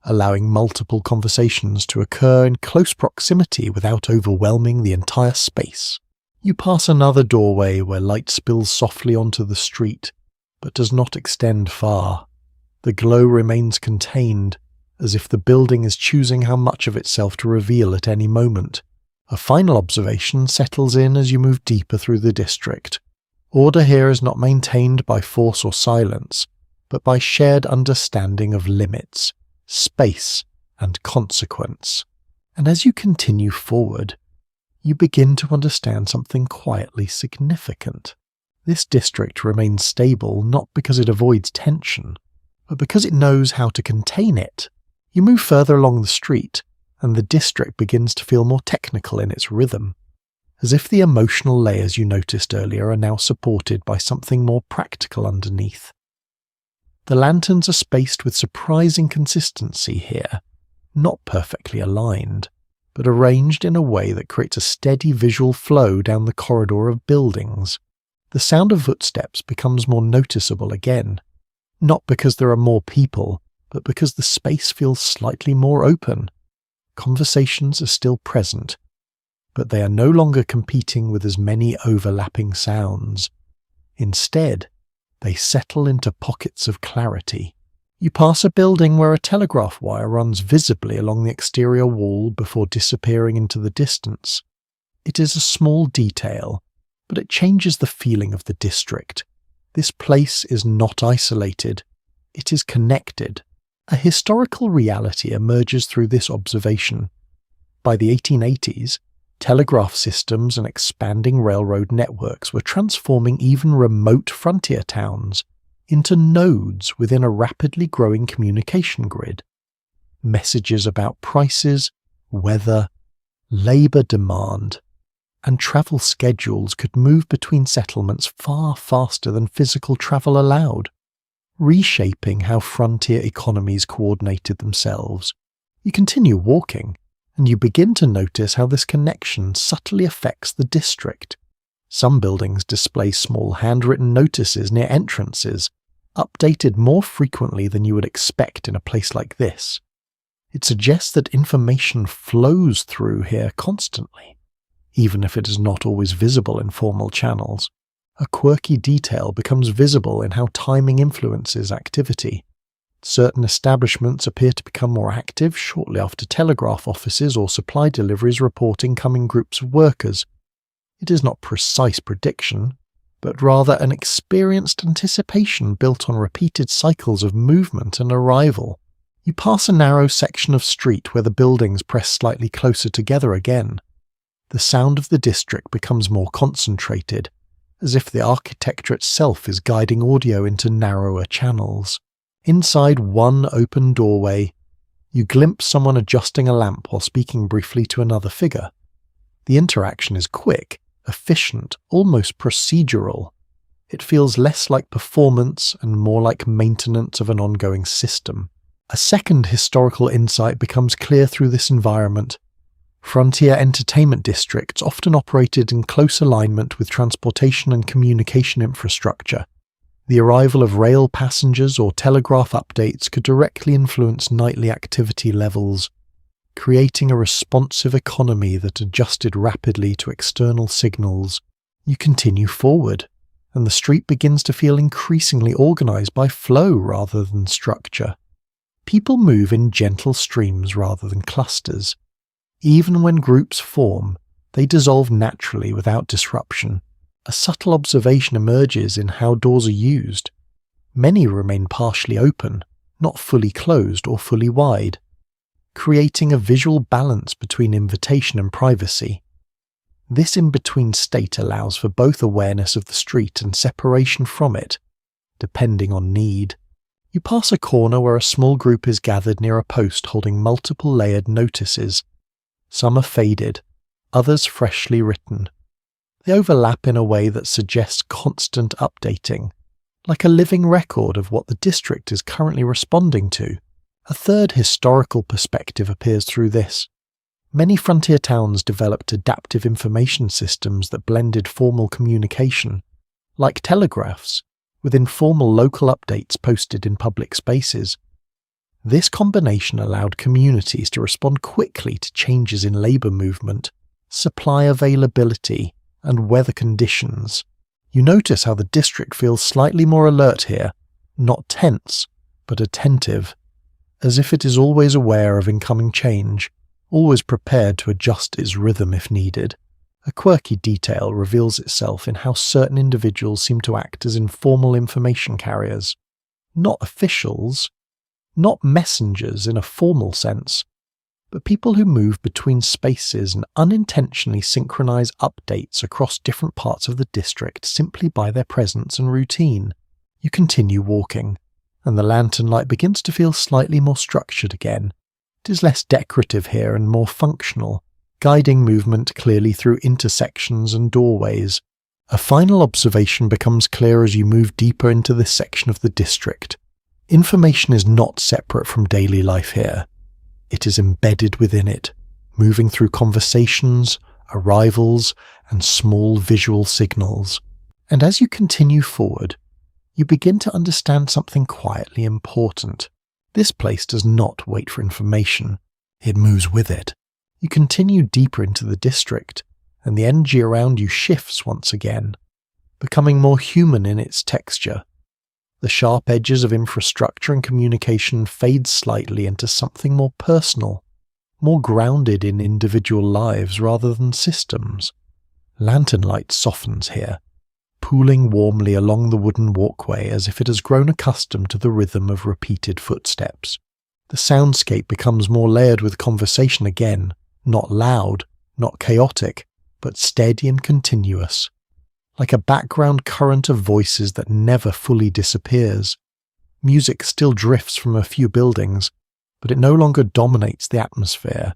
allowing multiple conversations to occur in close proximity without overwhelming the entire space. You pass another doorway where light spills softly onto the street, but does not extend far. The glow remains contained, as if the building is choosing how much of itself to reveal at any moment. A final observation settles in as you move deeper through the district. Order here is not maintained by force or silence, but by shared understanding of limits, space, and consequence. And as you continue forward, you begin to understand something quietly significant. This district remains stable not because it avoids tension, but because it knows how to contain it. You move further along the street, and the district begins to feel more technical in its rhythm, as if the emotional layers you noticed earlier are now supported by something more practical underneath. The lanterns are spaced with surprising consistency here, not perfectly aligned, but arranged in a way that creates a steady visual flow down the corridor of buildings. The sound of footsteps becomes more noticeable again, not because there are more people, but because the space feels slightly more open. Conversations are still present, but they are no longer competing with as many overlapping sounds. Instead, they settle into pockets of clarity. You pass a building where a telegraph wire runs visibly along the exterior wall before disappearing into the distance. It is a small detail, but it changes the feeling of the district. This place is not isolated. It is connected. A historical reality emerges through this observation. By the 1880s, telegraph systems and expanding railroad networks were transforming even remote frontier towns into nodes within a rapidly growing communication grid. Messages about prices, weather, labor demand, and travel schedules could move between settlements far faster than physical travel allowed, reshaping how frontier economies coordinated themselves. You continue walking, and you begin to notice how this connection subtly affects the district. Some buildings display small handwritten notices near entrances, updated more frequently than you would expect in a place like this. It suggests that information flows through here constantly, even if it is not always visible in formal channels. A quirky detail becomes visible in how timing influences activity. Certain establishments appear to become more active shortly after telegraph offices or supply deliveries report incoming groups of workers. It is not precise prediction, but rather an experienced anticipation built on repeated cycles of movement and arrival. You pass a narrow section of street where the buildings press slightly closer together again. The sound of the district becomes more concentrated, as if the architecture itself is guiding audio into narrower channels. Inside one open doorway, you glimpse someone adjusting a lamp while speaking briefly to another figure. The interaction is quick, efficient, almost procedural. It feels less like performance and more like maintenance of an ongoing system. A second historical insight becomes clear through this environment. Frontier entertainment districts often operated in close alignment with transportation and communication infrastructure. The arrival of rail passengers or telegraph updates could directly influence nightly activity levels, creating a responsive economy that adjusted rapidly to external signals. You continue forward, and the street begins to feel increasingly organized by flow rather than structure. People move in gentle streams rather than clusters. Even when groups form, they dissolve naturally without disruption. A subtle observation emerges in how doors are used. Many remain partially open, not fully closed or fully wide, creating a visual balance between invitation and privacy. This in-between state allows for both awareness of the street and separation from it, depending on need. You pass a corner where a small group is gathered near a post holding multiple layered notices. Some are faded, others freshly written. They overlap in a way that suggests constant updating, like a living record of what the district is currently responding to. A third historical perspective appears through this. Many frontier towns developed adaptive information systems that blended formal communication, like telegraphs, with informal local updates posted in public spaces. This combination allowed communities to respond quickly to changes in labor movement, supply availability, and weather conditions. You notice how the district feels slightly more alert here, not tense, but attentive, as if it is always aware of incoming change, always prepared to adjust its rhythm if needed. A quirky detail reveals itself in how certain individuals seem to act as informal information carriers. Not officials, not messengers in a formal sense, but people who move between spaces and unintentionally synchronize updates across different parts of the district simply by their presence and routine. You continue walking, and the lantern light begins to feel slightly more structured again. It is less decorative here and more functional, guiding movement clearly through intersections and doorways. A final observation becomes clear as you move deeper into this section of the district. Information is not separate from daily life here. It is embedded within it, moving through conversations, arrivals, and small visual signals. And as you continue forward, you begin to understand something quietly important. This place does not wait for information. It moves with it. You continue deeper into the district, and the energy around you shifts once again, becoming more human in its texture. The sharp edges of infrastructure and communication fade slightly into something more personal, more grounded in individual lives rather than systems. Lantern light softens here, pooling warmly along the wooden walkway as if it has grown accustomed to the rhythm of repeated footsteps. The soundscape becomes more layered with conversation again, not loud, not chaotic, but steady and continuous, like a background current of voices that never fully disappears. Music still drifts from a few buildings, but it no longer dominates the atmosphere.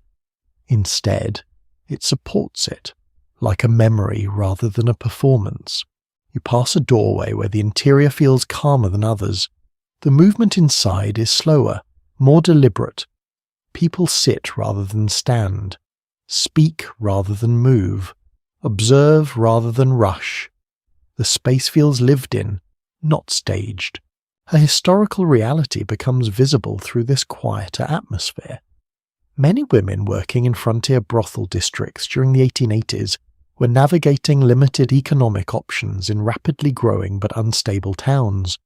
Instead, it supports it, like a memory rather than a performance. You pass a doorway where the interior feels calmer than others. The movement inside is slower, more deliberate. People sit rather than stand, speak rather than move, observe rather than rush. The space feels lived in, not staged. A historical reality becomes visible through this quieter atmosphere. Many women working in frontier brothel districts during the 1880s were navigating limited economic options in rapidly growing but unstable towns.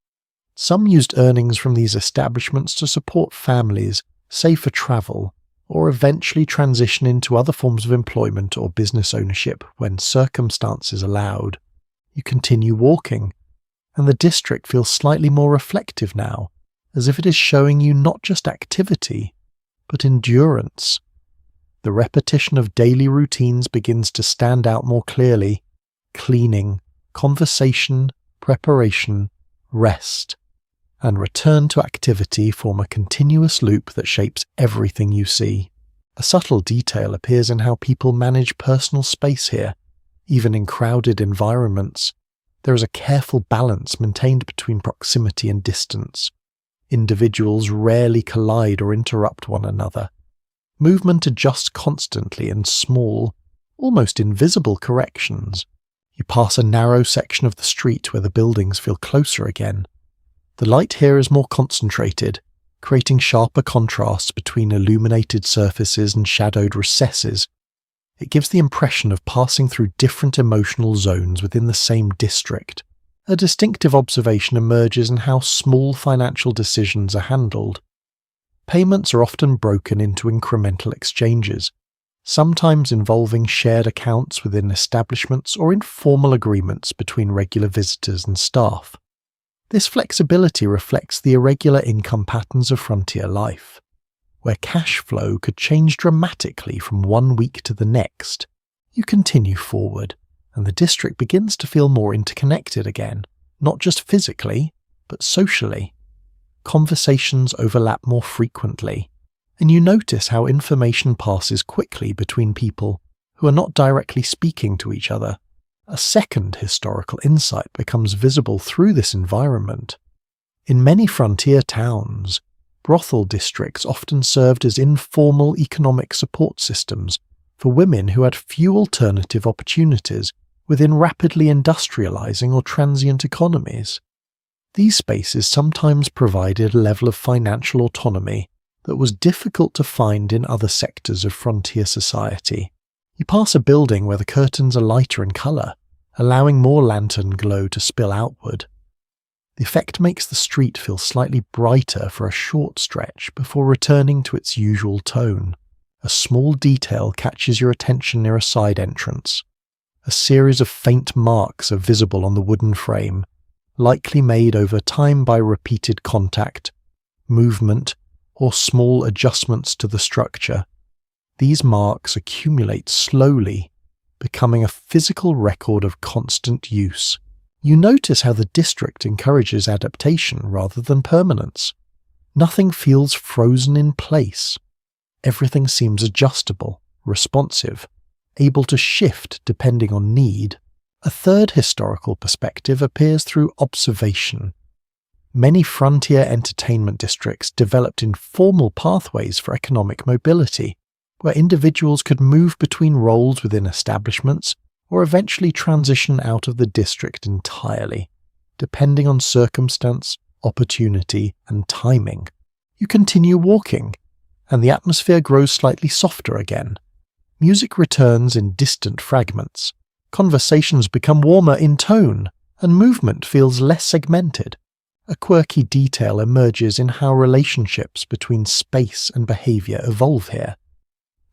Some used earnings from these establishments to support families, save for travel, or eventually transition into other forms of employment or business ownership when circumstances allowed. You continue walking, and the district feels slightly more reflective now, as if it is showing you not just activity, but endurance. The repetition of daily routines begins to stand out more clearly: cleaning, conversation, preparation, rest, and return to activity form a continuous loop that shapes everything you see. A subtle detail appears in how people manage personal space here. Even in crowded environments, there is a careful balance maintained between proximity and distance. Individuals rarely collide or interrupt one another. Movement adjusts constantly in small, almost invisible corrections. You pass a narrow section of the street where the buildings feel closer again. The light here is more concentrated, creating sharper contrasts between illuminated surfaces and shadowed recesses. It gives the impression of passing through different emotional zones within the same district. A distinctive observation emerges in how small financial decisions are handled. Payments are often broken into incremental exchanges, sometimes involving shared accounts within establishments or informal agreements between regular visitors and staff. This flexibility reflects the irregular income patterns of frontier life, where cash flow could change dramatically from one week to the next. You continue forward, and the district begins to feel more interconnected again, not just physically, but socially. Conversations overlap more frequently, and you notice how information passes quickly between people who are not directly speaking to each other. A second historical insight becomes visible through this environment. In many frontier towns, brothel districts often served as informal economic support systems for women who had few alternative opportunities within rapidly industrializing or transient economies. These spaces sometimes provided a level of financial autonomy that was difficult to find in other sectors of frontier society. You pass a building where the curtains are lighter in color, allowing more lantern glow to spill outward. The effect makes the street feel slightly brighter for a short stretch before returning to its usual tone. A small detail catches your attention near a side entrance. A series of faint marks are visible on the wooden frame, likely made over time by repeated contact, movement, or small adjustments to the structure. These marks accumulate slowly, becoming a physical record of constant use. You notice how the district encourages adaptation rather than permanence. Nothing feels frozen in place. Everything seems adjustable, responsive, able to shift depending on need. A third historical perspective appears through observation. Many frontier entertainment districts developed informal pathways for economic mobility, where individuals could move between roles within establishments or eventually transition out of the district entirely, depending on circumstance, opportunity, and timing. You continue walking, and the atmosphere grows slightly softer again. Music returns in distant fragments. Conversations become warmer in tone, and movement feels less segmented. A quirky detail emerges in how relationships between space and behavior evolve here.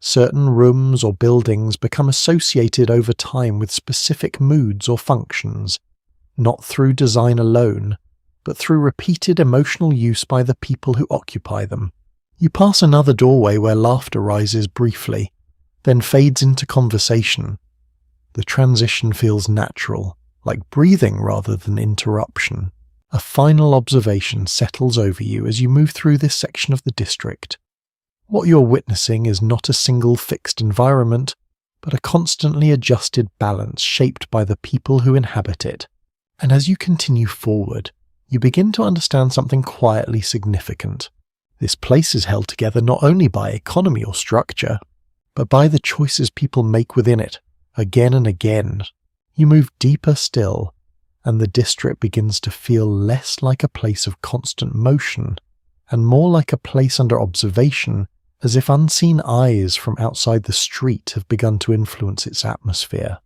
Certain rooms or buildings become associated over time with specific moods or functions, not through design alone, but through repeated emotional use by the people who occupy them. You pass another doorway where laughter rises briefly, then fades into conversation. The transition feels natural, like breathing rather than interruption. A final observation settles over you as you move through this section of the district. What you're witnessing is not a single fixed environment, but a constantly adjusted balance shaped by the people who inhabit it. And as you continue forward, you begin to understand something quietly significant. This place is held together not only by economy or structure, but by the choices people make within it, again and again. You move deeper still, and the district begins to feel less like a place of constant motion, and more like a place under observation, as if unseen eyes from outside the street have begun to influence its atmosphere.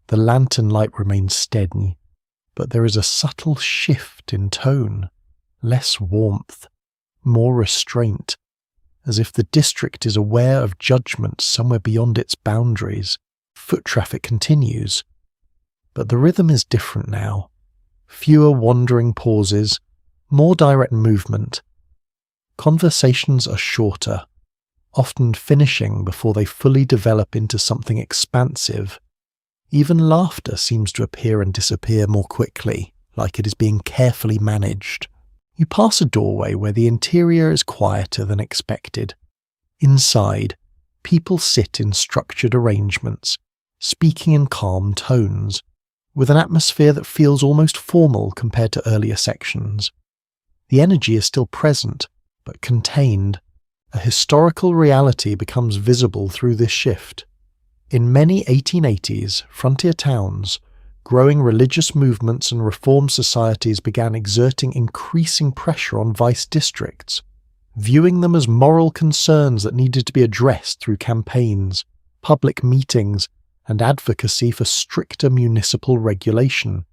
The lantern light remains steady, but there is a subtle shift in tone, less warmth, more restraint, as if the district is aware of judgment somewhere beyond its boundaries. Foot traffic continues, but the rhythm is different now. Fewer wandering pauses, more direct movement. Conversations are shorter, often finishing before they fully develop into something expansive. Even laughter seems to appear and disappear more quickly, like it is being carefully managed. You pass a doorway where the interior is quieter than expected. Inside, people sit in structured arrangements, speaking in calm tones, with an atmosphere that feels almost formal compared to earlier sections. The energy is still present, but contained. A historical reality becomes visible through this shift. In many 1880s frontier towns, growing religious movements and reform societies began exerting increasing pressure on vice districts, viewing them as moral concerns that needed to be addressed through campaigns, public meetings, and advocacy for stricter municipal regulation.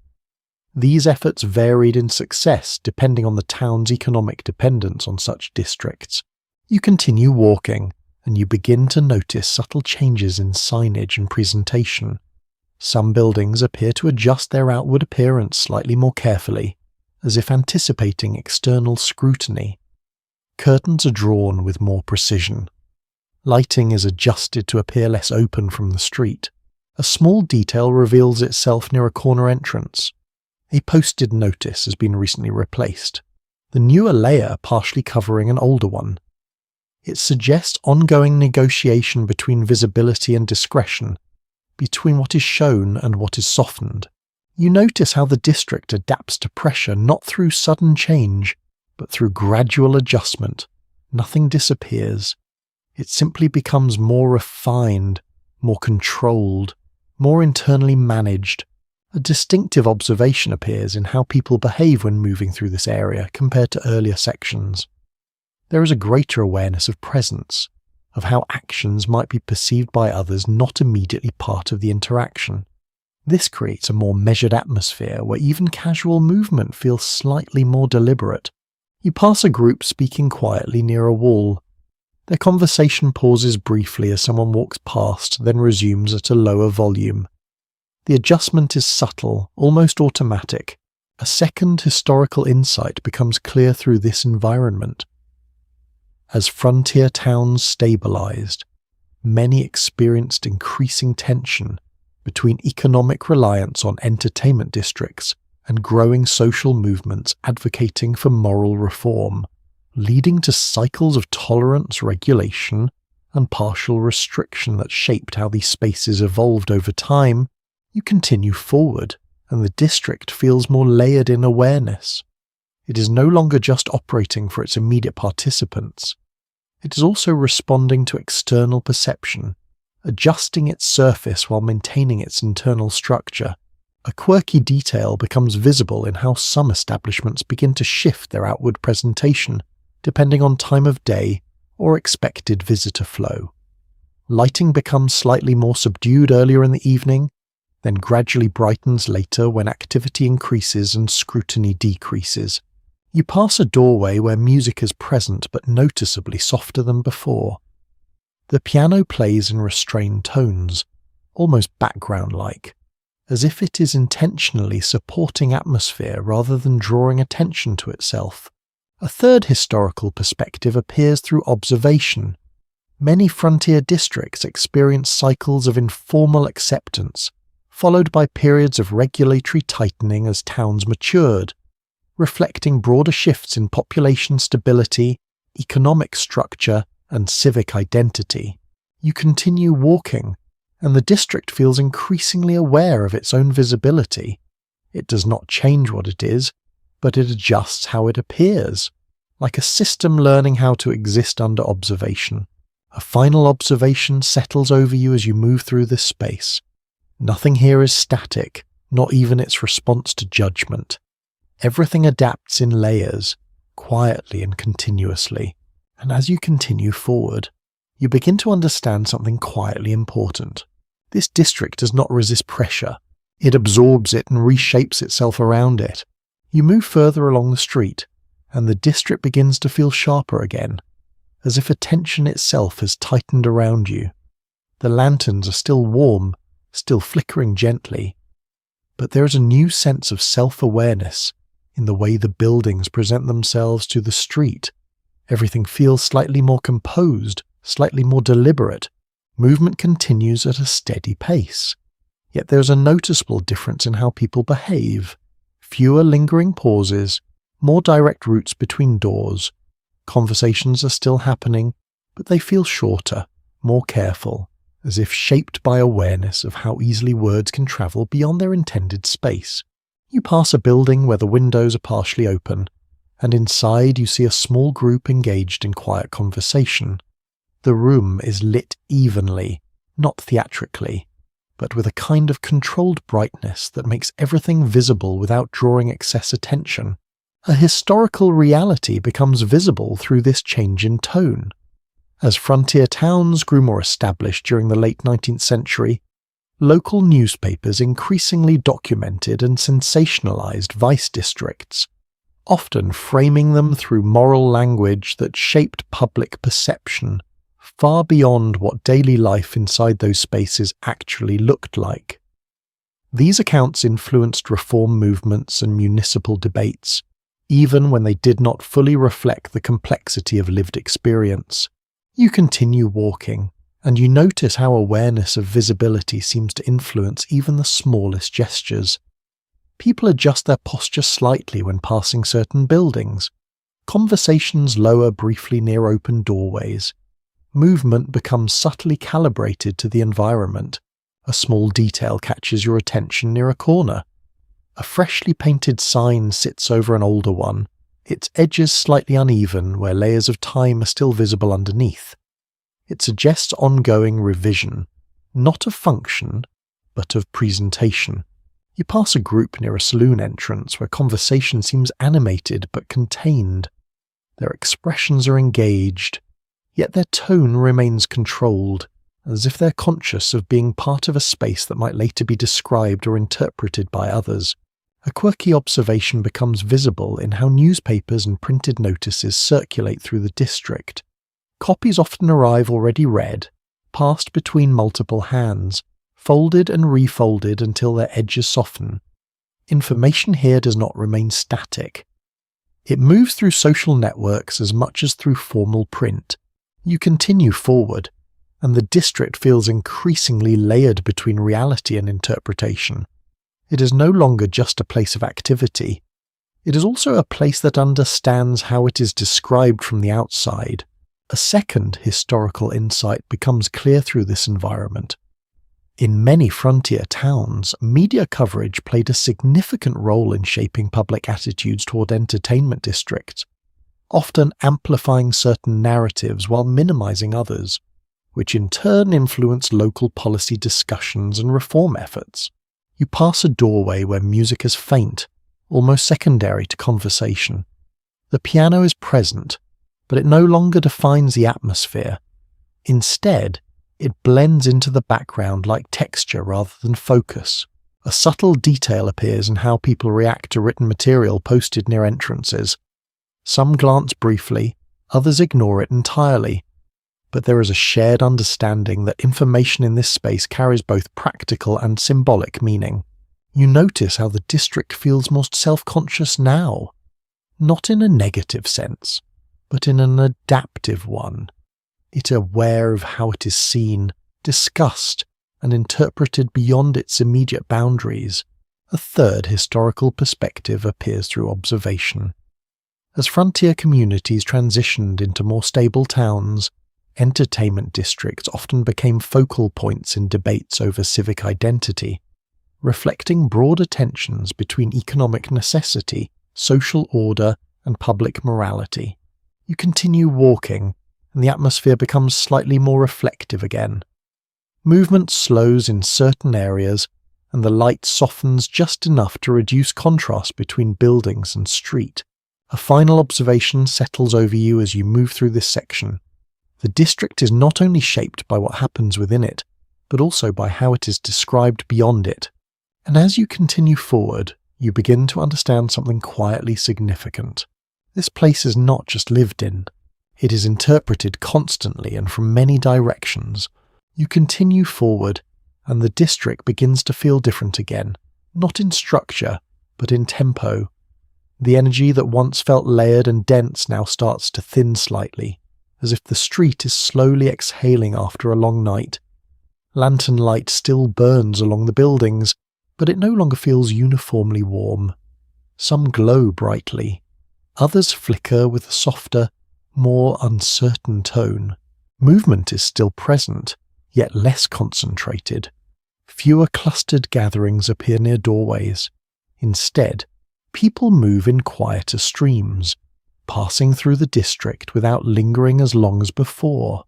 These efforts varied in success depending on the town's economic dependence on such districts. You continue walking, and you begin to notice subtle changes in signage and presentation. Some buildings appear to adjust their outward appearance slightly more carefully, as if anticipating external scrutiny. Curtains are drawn with more precision. Lighting is adjusted to appear less open from the street. A small detail reveals itself near a corner entrance. A posted notice has been recently replaced, the newer layer partially covering an older one. It suggests ongoing negotiation between visibility and discretion, between what is shown and what is softened. You notice how the district adapts to pressure not through sudden change, but through gradual adjustment. Nothing disappears. It simply becomes more refined, more controlled, more internally managed. A distinctive observation appears in how people behave when moving through this area compared to earlier sections. There is a greater awareness of presence, of how actions might be perceived by others not immediately part of the interaction. This creates a more measured atmosphere where even casual movement feels slightly more deliberate. You pass a group speaking quietly near a wall. Their conversation pauses briefly as someone walks past, then resumes at a lower volume. The adjustment is subtle, almost automatic. A second historical insight becomes clear through this environment. As frontier towns stabilized, many experienced increasing tension between economic reliance on entertainment districts and growing social movements advocating for moral reform, leading to cycles of tolerance, regulation, and partial restriction that shaped how these spaces evolved over time. You continue forward, and the district feels more layered in awareness. It is no longer just operating for its immediate participants. It is also responding to external perception, adjusting its surface while maintaining its internal structure. A quirky detail becomes visible in how some establishments begin to shift their outward presentation, depending on time of day or expected visitor flow. Lighting becomes slightly more subdued earlier in the evening, then gradually brightens later when activity increases and scrutiny decreases. You pass a doorway where music is present but noticeably softer than before. The piano plays in restrained tones, almost background-like, as if it is intentionally supporting atmosphere rather than drawing attention to itself. A third historical perspective appears through observation. Many frontier districts experience cycles of informal acceptance, followed by periods of regulatory tightening as towns matured, reflecting broader shifts in population stability, economic structure, and civic identity. You continue walking, and the district feels increasingly aware of its own visibility. It does not change what it is, but it adjusts how it appears, like a system learning how to exist under observation. A final observation settles over you as you move through this space. Nothing here is static, not even its response to judgment. Everything adapts in layers, quietly and continuously. And as you continue forward, you begin to understand something quietly important. This district does not resist pressure. It absorbs it and reshapes itself around it. You move further along the street, and the district begins to feel sharper again, as if attention itself has tightened around you. The lanterns are still warm, still flickering gently, but there is a new sense of self-awareness in the way the buildings present themselves to the street. Everything feels slightly more composed, slightly more deliberate. Movement continues at a steady pace. Yet there is a noticeable difference in how people behave. Fewer lingering pauses, more direct routes between doors. Conversations are still happening, but they feel shorter, more careful, as if shaped by awareness of how easily words can travel beyond their intended space. You pass a building where the windows are partially open, and inside you see a small group engaged in quiet conversation. The room is lit evenly, not theatrically, but with a kind of controlled brightness that makes everything visible without drawing excess attention. A historical reality becomes visible through this change in tone. As frontier towns grew more established during the late 19th century, local newspapers increasingly documented and sensationalized vice districts, often framing them through moral language that shaped public perception far beyond what daily life inside those spaces actually looked like. These accounts influenced reform movements and municipal debates, even when they did not fully reflect the complexity of lived experience. You continue walking, and you notice how awareness of visibility seems to influence even the smallest gestures. People adjust their posture slightly when passing certain buildings. Conversations lower briefly near open doorways. Movement becomes subtly calibrated to the environment. A small detail catches your attention near a corner. A freshly painted sign sits over an older one, its edges slightly uneven where layers of time are still visible underneath. It suggests ongoing revision, not of function, but of presentation. You pass a group near a saloon entrance where conversation seems animated but contained. Their expressions are engaged, yet their tone remains controlled, as if they're conscious of being part of a space that might later be described or interpreted by others. A quirky observation becomes visible in how newspapers and printed notices circulate through the district. Copies often arrive already read, passed between multiple hands, folded and refolded until their edges soften. Information here does not remain static. It moves through social networks as much as through formal print. You continue forward, and the district feels increasingly layered between reality and interpretation. It is no longer just a place of activity. It is also a place that understands how it is described from the outside. A second historical insight becomes clear through this environment. In many frontier towns, media coverage played a significant role in shaping public attitudes toward entertainment districts, often amplifying certain narratives while minimizing others, which in turn influenced local policy discussions and reform efforts. You pass a doorway where music is faint, almost secondary to conversation. The piano is present, but it no longer defines the atmosphere. Instead, it blends into the background like texture rather than focus. A subtle detail appears in how people react to written material posted near entrances. Some glance briefly, others ignore it entirely. But there is a shared understanding that information in this space carries both practical and symbolic meaning. You notice how the district feels most self-conscious now, not in a negative sense, but in an adaptive one. It is aware of how it is seen, discussed, and interpreted beyond its immediate boundaries. A third historical perspective appears through observation. As frontier communities transitioned into more stable towns, entertainment districts often became focal points in debates over civic identity, reflecting broader tensions between economic necessity, social order, and public morality. You continue walking, and the atmosphere becomes slightly more reflective again. Movement slows in certain areas, and the light softens just enough to reduce contrast between buildings and street. A final observation settles over you as you move through this section. The district is not only shaped by what happens within it, but also by how it is described beyond it. And as you continue forward, you begin to understand something quietly significant. This place is not just lived in. It is interpreted constantly and from many directions. You continue forward, and the district begins to feel different again, not in structure, but in tempo. The energy that once felt layered and dense now starts to thin slightly, as if the street is slowly exhaling after a long night. Lantern light still burns along the buildings, but it no longer feels uniformly warm. Some glow brightly. Others flicker with a softer, more uncertain tone. Movement is still present, yet less concentrated. Fewer clustered gatherings appear near doorways. Instead, people move in quieter streams, passing through the district without lingering as long as before.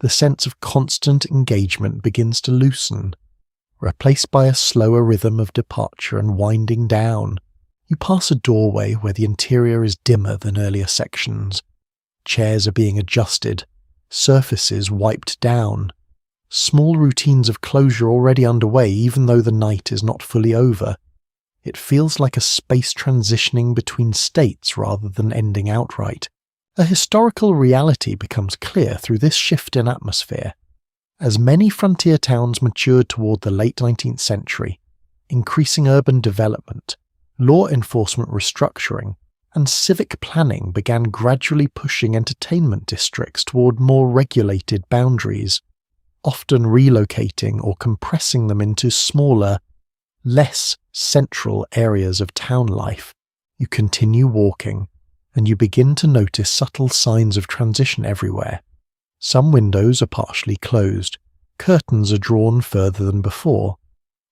The sense of constant engagement begins to loosen, replaced by a slower rhythm of departure and winding down. You pass a doorway where the interior is dimmer than earlier sections. Chairs are being adjusted, surfaces wiped down. Small routines of closure already underway even though the night is not fully over. It feels like a space transitioning between states rather than ending outright. A historical reality becomes clear through this shift in atmosphere. As many frontier towns matured toward the late 19th century, increasing urban development, law enforcement restructuring, and civic planning began gradually pushing entertainment districts toward more regulated boundaries, often relocating or compressing them into smaller, less central areas of town life. You continue walking, and you begin to notice subtle signs of transition everywhere. Some windows are partially closed, curtains are drawn further than before.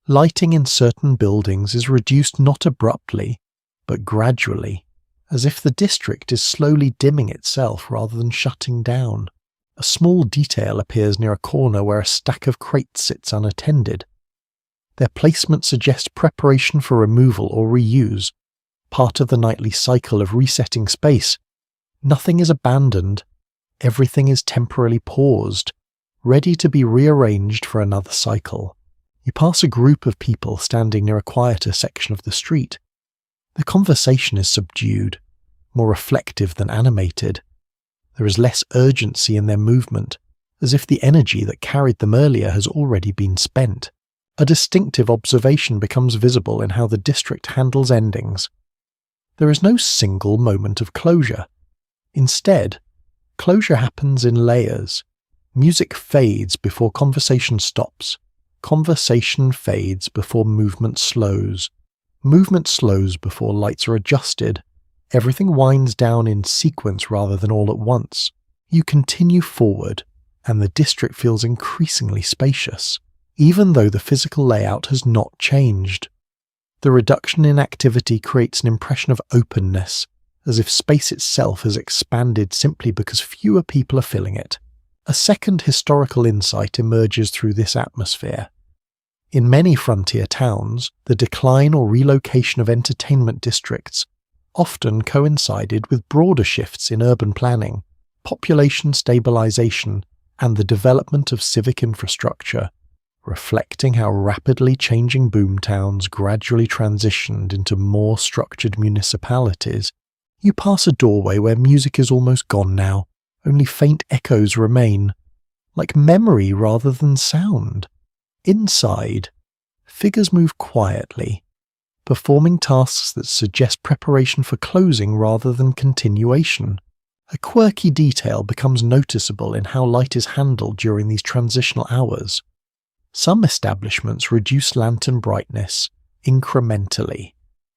Lighting in certain buildings is reduced not abruptly, but gradually, as if the district is slowly dimming itself rather than shutting down. A small detail appears near a corner where a stack of crates sits unattended. Their placement suggests preparation for removal or reuse, part of the nightly cycle of resetting space. Nothing is abandoned, everything is temporarily paused, ready to be rearranged for another cycle. You pass a group of people standing near a quieter section of the street. The conversation is subdued, more reflective than animated. There is less urgency in their movement, as if the energy that carried them earlier has already been spent. A distinctive observation becomes visible in how the district handles endings. There is no single moment of closure. Instead, closure happens in layers. Music fades before conversation stops. Conversation fades before movement slows. Movement slows before lights are adjusted. Everything winds down in sequence rather than all at once. You continue forward, and the district feels increasingly spacious. even though the physical layout has not changed. The reduction in activity creates an impression of openness, as if space itself has expanded simply because fewer people are filling it. A second historical insight emerges through this atmosphere. In many frontier towns, the decline or relocation of entertainment districts often coincided with broader shifts in urban planning, population stabilization, and the development of civic infrastructure, reflecting how rapidly changing boomtowns gradually transitioned into more structured municipalities. You pass a doorway where music is almost gone now, only faint echoes remain, like memory rather than sound. Inside, figures move quietly, performing tasks that suggest preparation for closing rather than continuation. A quirky detail becomes noticeable in how light is handled during these transitional hours. Some establishments reduce lantern brightness incrementally,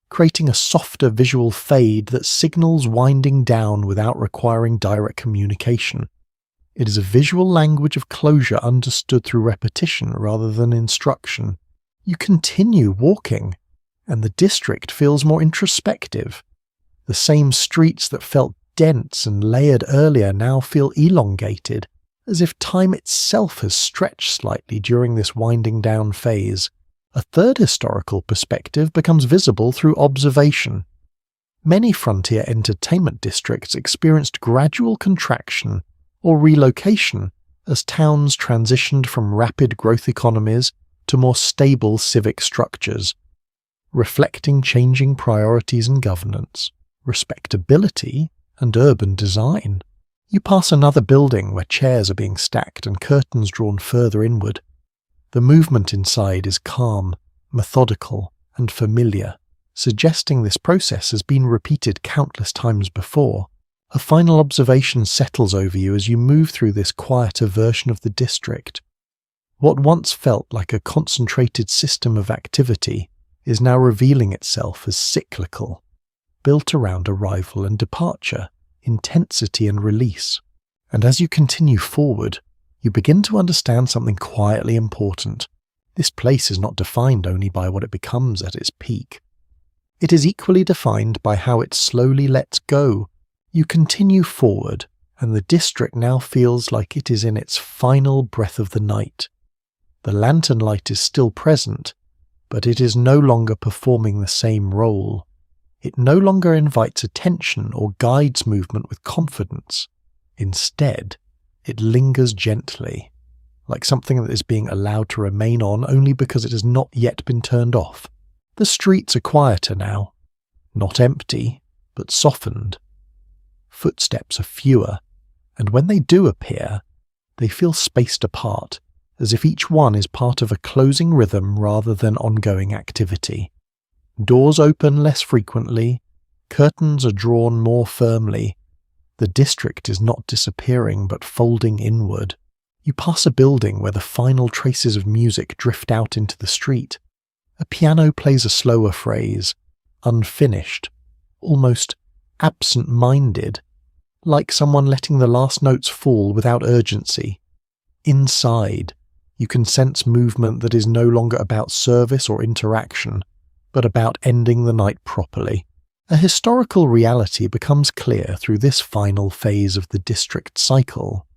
creating a softer visual fade that signals winding down without requiring direct communication. It is a visual language of closure understood through repetition rather than instruction. You continue walking, and the district feels more introspective. The same streets that felt dense and layered earlier now feel elongated, as if time itself has stretched slightly during this winding down phase. A third historical perspective becomes visible through observation. Many frontier entertainment districts experienced gradual contraction or relocation as towns transitioned from rapid growth economies to more stable civic structures, reflecting changing priorities in governance, respectability, and urban design. You pass another building where chairs are being stacked and curtains drawn further inward. The movement inside is calm, methodical, and familiar, suggesting this process has been repeated countless times before. A final observation settles over you as you move through this quieter version of the district. What once felt like a concentrated system of activity is now revealing itself as cyclical, built around arrival and departure, intensity and release. And as you continue forward, you begin to understand something quietly important. This place is not defined only by what it becomes at its peak. It is equally defined by how it slowly lets go. You continue forward, and the district now feels like it is in its final breath of the night. The lantern light is still present, but it is no longer performing the same role. It no longer invites attention or guides movement with confidence. Instead, it lingers gently, like something that is being allowed to remain on only because it has not yet been turned off. The streets are quieter now, not empty, but softened. Footsteps are fewer, and when they do appear, they feel spaced apart, as if each one is part of a closing rhythm rather than ongoing activity. Doors open less frequently, curtains are drawn more firmly. The district is not disappearing but folding inward. You pass a building where the final traces of music drift out into the street. A piano plays a slower phrase, unfinished, almost absent-minded, like someone letting the last notes fall without urgency. Inside, you can sense movement that is no longer about service or interaction, but about ending the night properly. A historical reality becomes clear through this final phase of the district cycle.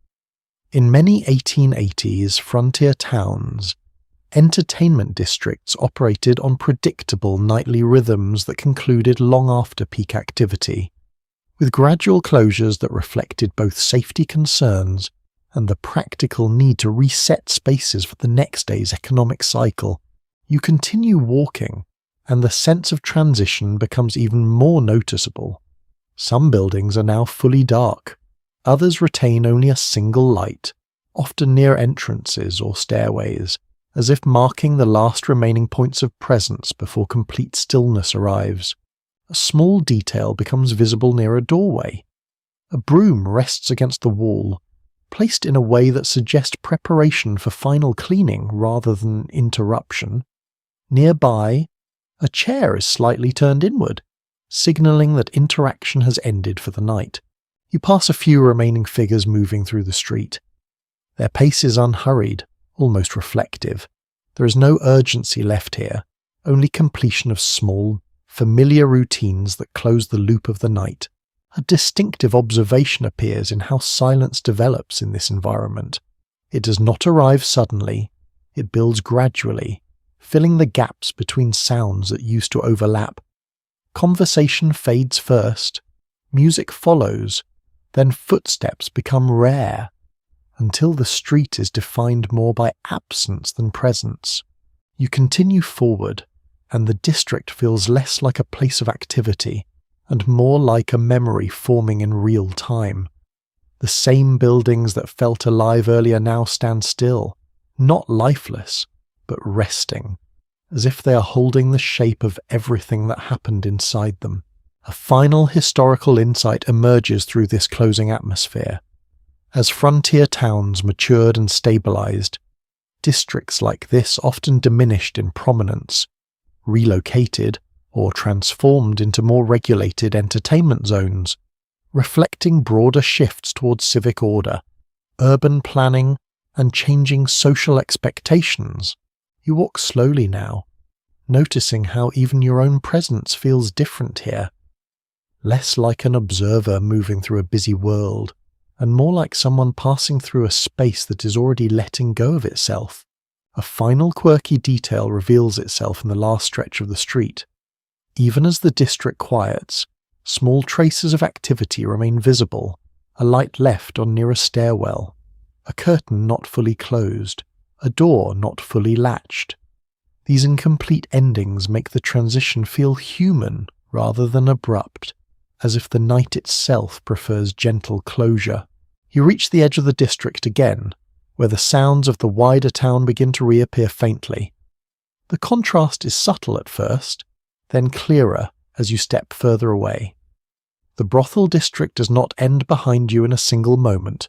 In many 1880s frontier towns, entertainment districts operated on predictable nightly rhythms that concluded long after peak activity. With gradual closures that reflected both safety concerns and the practical need to reset spaces for the next day's economic cycle, you continue walking, and the sense of transition becomes even more noticeable. Some buildings are now fully dark, others retain only a single light, often near entrances or stairways, as if marking the last remaining points of presence before complete stillness arrives. A small detail becomes visible near a doorway. A broom rests against the wall, placed in a way that suggests preparation for final cleaning rather than interruption. Nearby, a chair is slightly turned inward, signalling that interaction has ended for the night. You pass a few remaining figures moving through the street. Their pace is unhurried, almost reflective. There is no urgency left here, only completion of small, familiar routines that close the loop of the night. A distinctive observation appears in how silence develops in this environment. It does not arrive suddenly, it builds gradually, filling the gaps between sounds that used to overlap. Conversation fades first, music follows, then footsteps become rare, until the street is defined more by absence than presence. You continue forward, and the district feels less like a place of activity and more like a memory forming in real time. The same buildings that felt alive earlier now stand still, not lifeless, but resting, as if they are holding the shape of everything that happened inside them. A final historical insight emerges through this closing atmosphere. As frontier towns matured and stabilized, districts like this often diminished in prominence, relocated, or transformed into more regulated entertainment zones, reflecting broader shifts towards civic order, urban planning, and changing social expectations. You walk slowly now, noticing how even your own presence feels different here, less like an observer moving through a busy world, and more like someone passing through a space that is already letting go of itself. A final quirky detail reveals itself in the last stretch of the street. Even as the district quiets, small traces of activity remain visible, a light left on near a stairwell, a curtain not fully closed, a door not fully latched. These incomplete endings make the transition feel human rather than abrupt, as if the night itself prefers gentle closure. You reach the edge of the district again, where the sounds of the wider town begin to reappear faintly. The contrast is subtle at first, then clearer as you step further away. The brothel district does not end behind you in a single moment.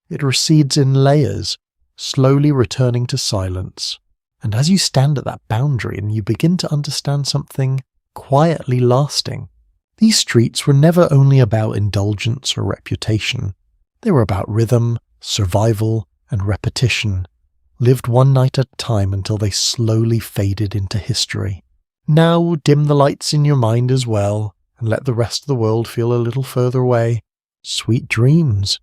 It recedes in layers, slowly returning to silence. And as you stand at that boundary and you begin to understand something quietly lasting, these streets were never only about indulgence or reputation. They were about rhythm, survival, and repetition, lived one night at a time until they slowly faded into history. Now dim the lights in your mind as well, and let the rest of the world feel a little further away. Sweet dreams.